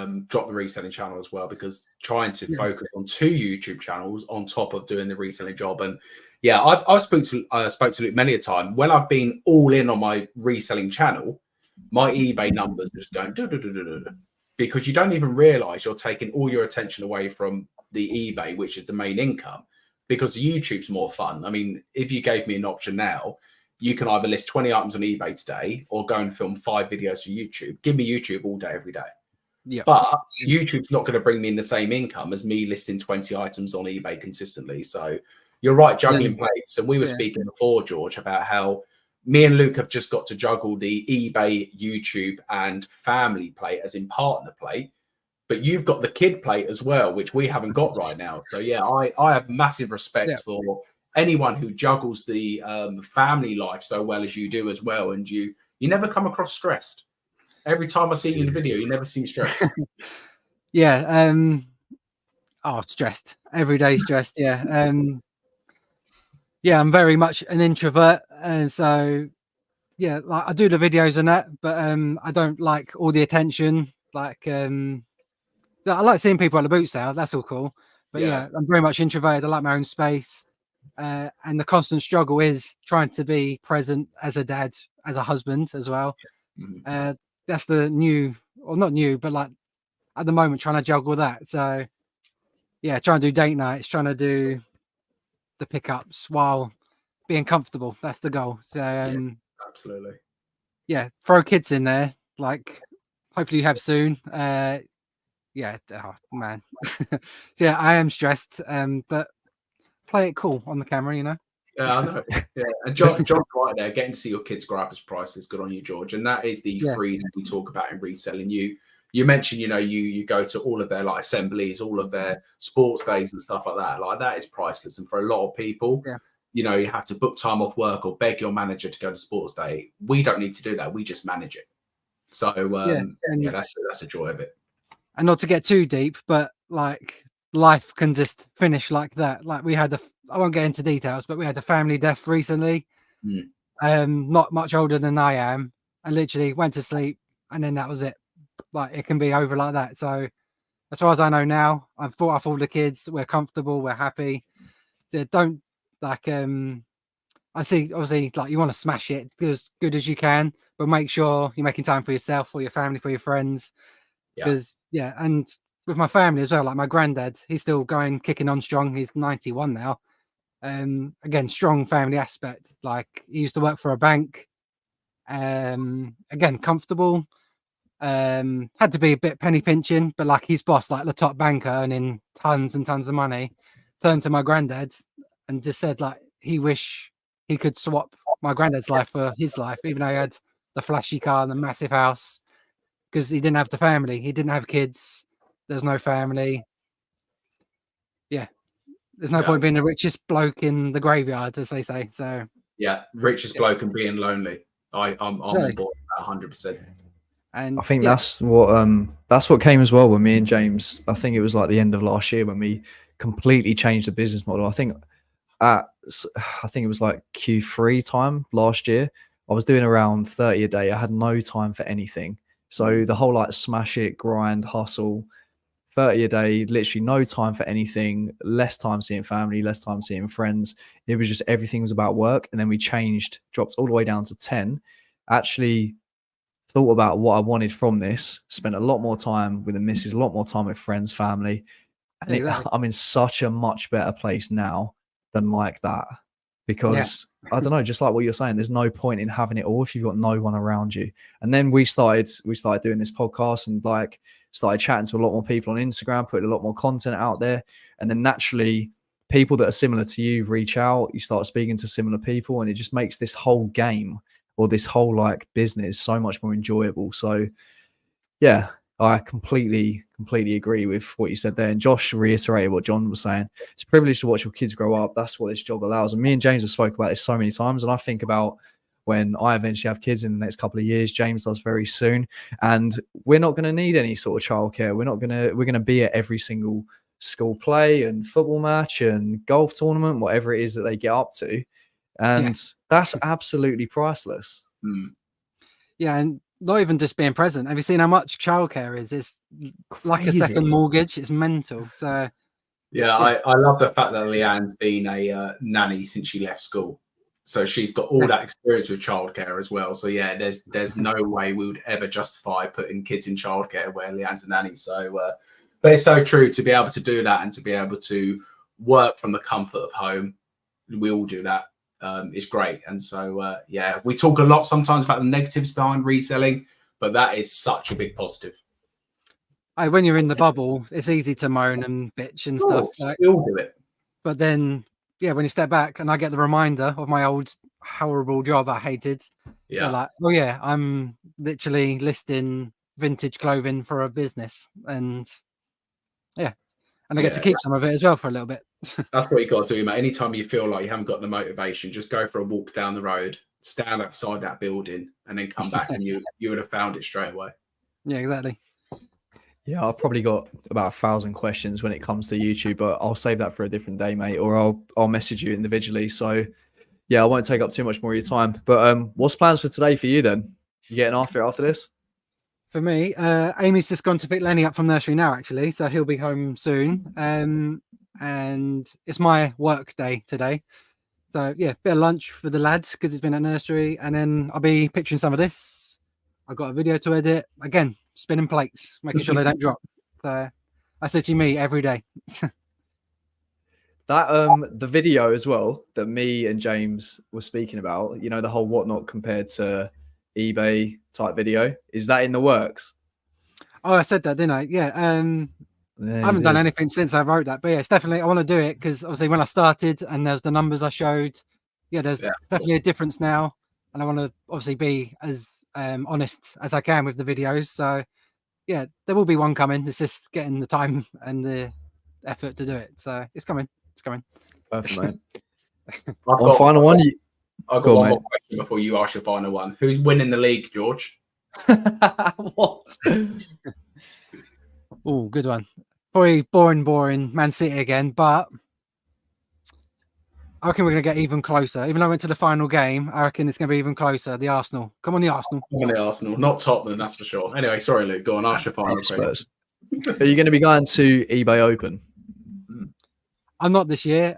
reselling channel as well, because trying to focus on 2 YouTube channels on top of doing the reselling job. And yeah, I've spoke to Luke many a time when I've been all in on my reselling channel, my eBay numbers are just going because you don't even realize you're taking all your attention away from the eBay, which is the main income, because YouTube's more fun. I mean, if you gave me an option now, you can either list 20 items on eBay today or go and film 5 videos for YouTube. Give me YouTube all day, every day. Yeah. But YouTube's not going to bring me in the same income as me listing 20 items on eBay consistently. So you're right, juggling plates. And we were speaking before, George, about how me and Luke have just got to juggle the eBay, YouTube, and family plate, as in partner plate. But you've got the kid plate as well, which we haven't got right now. So yeah, I have massive respect for anyone who juggles the family life so well as you do as well. And you never come across stressed. Every time I see you in the video, you never seem stressed. Yeah. Stressed. Every day stressed. Yeah. Yeah, I'm very much an introvert. And so yeah, like I do the videos and that, but I don't like all the attention. Like I like seeing people at the boot sale, that's all cool. But yeah, I'm very much introverted. I like my own space. And the constant struggle is trying to be present as a dad, as a husband as well. That's the new, or not new, but like at the moment trying to juggle that. So yeah, trying to do date nights, trying to do the pickups while being comfortable. That's the goal. So absolutely. Yeah, throw kids in there, like hopefully you have soon. Oh man. So yeah, I am stressed, but play it cool on the camera, you know. Yeah, I know. Yeah, and John's right there. Getting to see your kids grow up as priceless. Good on you, George. And that is the freedom we talk about in reselling. You mentioned, you go to all of their like assemblies, all of their sports days and stuff like that. Like that is priceless. And for a lot of people, you have to book time off work or beg your manager to go to sports day. We don't need to do that. We just manage it. So that's the joy of it. And not to get too deep, but like life can just finish like that. Like we had I won't get into details, but we had a family death recently. Not much older than I am, and literally went to sleep, and then that was it. Like it can be over like that. So as far as I know now, I've brought up all the kids. We're comfortable. We're happy. So don't like I see obviously like you want to smash it as good as you can, but make sure you're making time for yourself, for your family, for your friends. Because and with my family as well, like my granddad, he's still going, kicking on strong. He's 91 now. Again, strong family aspect. Like he used to work for a bank. Again, comfortable. Had to be a bit penny pinching, but like his boss, like the top banker, earning tons and tons of money, turned to my granddad and just said like he wish he could swap my granddad's life for his life, even though he had the flashy car and the massive house. Because he didn't have the family, he didn't have kids. There's no family. Yeah, there's no point being the richest bloke in the graveyard, as they say. So yeah, richest bloke and being lonely. I'm on board 100%. And I think that's what came as well when me and James. I think it was like the end of last year when we completely changed the business model. I think it was like Q3 time last year. I was doing around 30 a day. I had no time for anything. So the whole like smash it, grind, hustle, 30 a day, literally no time for anything, less time seeing family, less time seeing friends. It was just everything was about work. And then we dropped all the way down to 10. Actually thought about what I wanted from this, spent a lot more time with the missus, a lot more time with friends, family. And I'm in such a much better place now than like that. Because I don't know, just like what you're saying, there's no point in having it all if you've got no one around you. And then we started doing this podcast and like started chatting to a lot more people on Instagram, putting a lot more content out there. And then naturally people that are similar to you reach out, you start speaking to similar people, and it just makes this whole game or this whole like business so much more enjoyable. So yeah, I completely completely agree with what you said there. And Josh reiterated what John was saying. It's a privilege to watch your kids grow up. That's what this job allows. And me and James have spoke about this so many times. And I think about when I eventually have kids in the next couple of years. James does very soon. And we're not going to need any sort of childcare. We're going to be at every single school play and football match and golf tournament, whatever it is that they get up to. And that's absolutely priceless. Yeah, and not even just being present. Have you seen how much childcare is? It's like a Crazy. second mortgage. It's mental. So yeah, I love the fact that Leanne's been a nanny since she left school. So she's got all that experience with childcare as well. So yeah, there's no way we would ever justify putting kids in childcare where Leanne's a nanny. So, but it's so true to be able to do that and to be able to work from the comfort of home. We all do that. It's great. And so, yeah, we talk a lot sometimes about the negatives behind reselling, but that is such a big positive. when you're in the bubble, it's easy to moan and bitch and stuff. We all do it. But then, yeah, when you step back and I get the reminder of my old horrible job I hated, Yeah. like, oh yeah, I'm literally listing vintage clothing for a business, and yeah, and I get to keep some of it as well for a little bit. That's what you got to do, mate. Anytime you feel like you haven't got the motivation, just go for a walk down the road, stand outside that building, and then come back, and you would have found it straight away. Yeah, exactly. Yeah, I've probably got about 1,000 questions when it comes to YouTube, but I'll save that for a different day, mate, or I'll message you individually. So yeah, I won't take up too much more of your time. But what's plans for today for you then? You getting after this? For me, Amy's just gone to pick Lenny up from nursery now, actually, so he'll be home soon. And it's my work day today. So yeah, bit of lunch for the lads because it's been at nursery, and then I'll be picturing some of this. I've got a video to edit. Again, spinning plates, making sure they don't drop. So that's literally me every day. That the video as well that me and James were speaking about, you know, the whole whatnot compared to eBay type video, is that in the works? Oh, I said that, didn't I? Yeah. I haven't done anything since I wrote that, but yeah, it's definitely, I want to do it because obviously when I started and there's the numbers I showed, there's definitely a difference now, and I want to obviously be as honest as I can with the videos. So yeah, there will be one coming. It's just getting the time and the effort to do it. So it's coming. It's coming. Perfect, mate. I've Final one. I've got one more question before you ask your final one. Who's winning the league, George? What? Oh, good one. Probably boring Man City again, but I reckon we're going to get even closer. Even though I went to the final game, I reckon it's going to be even closer. The Arsenal. Come on, the Arsenal. Come on, the Arsenal. Not Tottenham, that's for sure. Anyway, sorry, Luke. Go on, ask your final question. Are you going to be going to eBay Open? I'm not this year,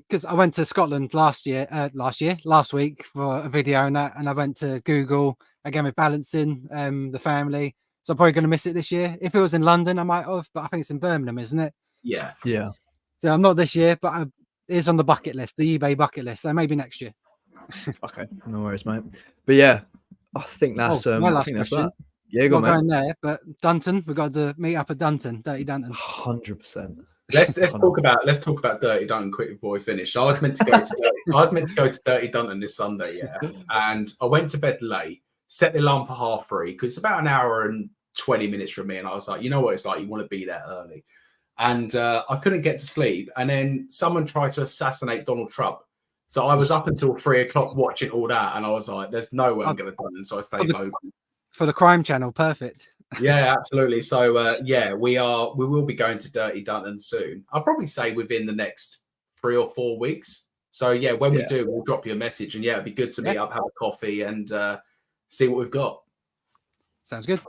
because I went to Scotland last week for a video, and I went to Google again with balancing the family. So I'm probably going to miss it this year. If it was in London, I might have, but I think it's in Birmingham, isn't it? Yeah. Yeah. So I'm not this year, but it is on the bucket list, the eBay bucket list. So maybe next year. Okay, no worries, mate. But yeah, I think that's I think that's that. Yeah, go on, going there, but Dunton, we've got to meet up at Dunton, Dirty Dunton. 100%. Let's talk about Dirty Dunton quick before we finish. So I was meant to go to Dirty Dunton this Sunday, and I went to bed late, set the alarm for 3:30 because it's about an hour and 20 minutes from me, and I was like, you know what it's like, you want to be there early, and I couldn't get to sleep, and then someone tried to assassinate Donald Trump, so I was up until 3 o'clock watching all that, and I was like, there's no way I'm going to do it, so I stayed open. For the crime channel, perfect. Yeah, absolutely. So we will be going to Dirty Dunton soon. I'll probably say within the next 3 or 4 weeks. So yeah, when we do, we'll drop you a message, and it'd be good to meet up, have a coffee, and see what we've got. Sounds good.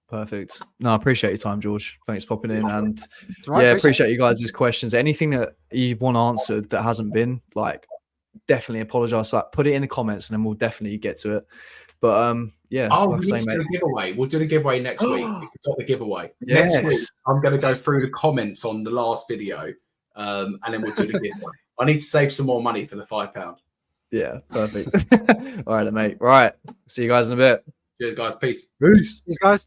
Perfect. No, I appreciate your time, George. Thanks for popping in, and appreciate you guys' questions. Anything that you want answered that hasn't been, like, definitely apologize. Like, put it in the comments, and then we'll definitely get to it. But like we'll do the giveaway. We'll do the giveaway next week. We got the giveaway next week. I'm going to go through the comments on the last video, and then we'll do the giveaway. I need to save some more money for the £5. Yeah, perfect. All right, mate. Right, see you guys in a bit. Cheers, guys. Peace. Cheers, guys.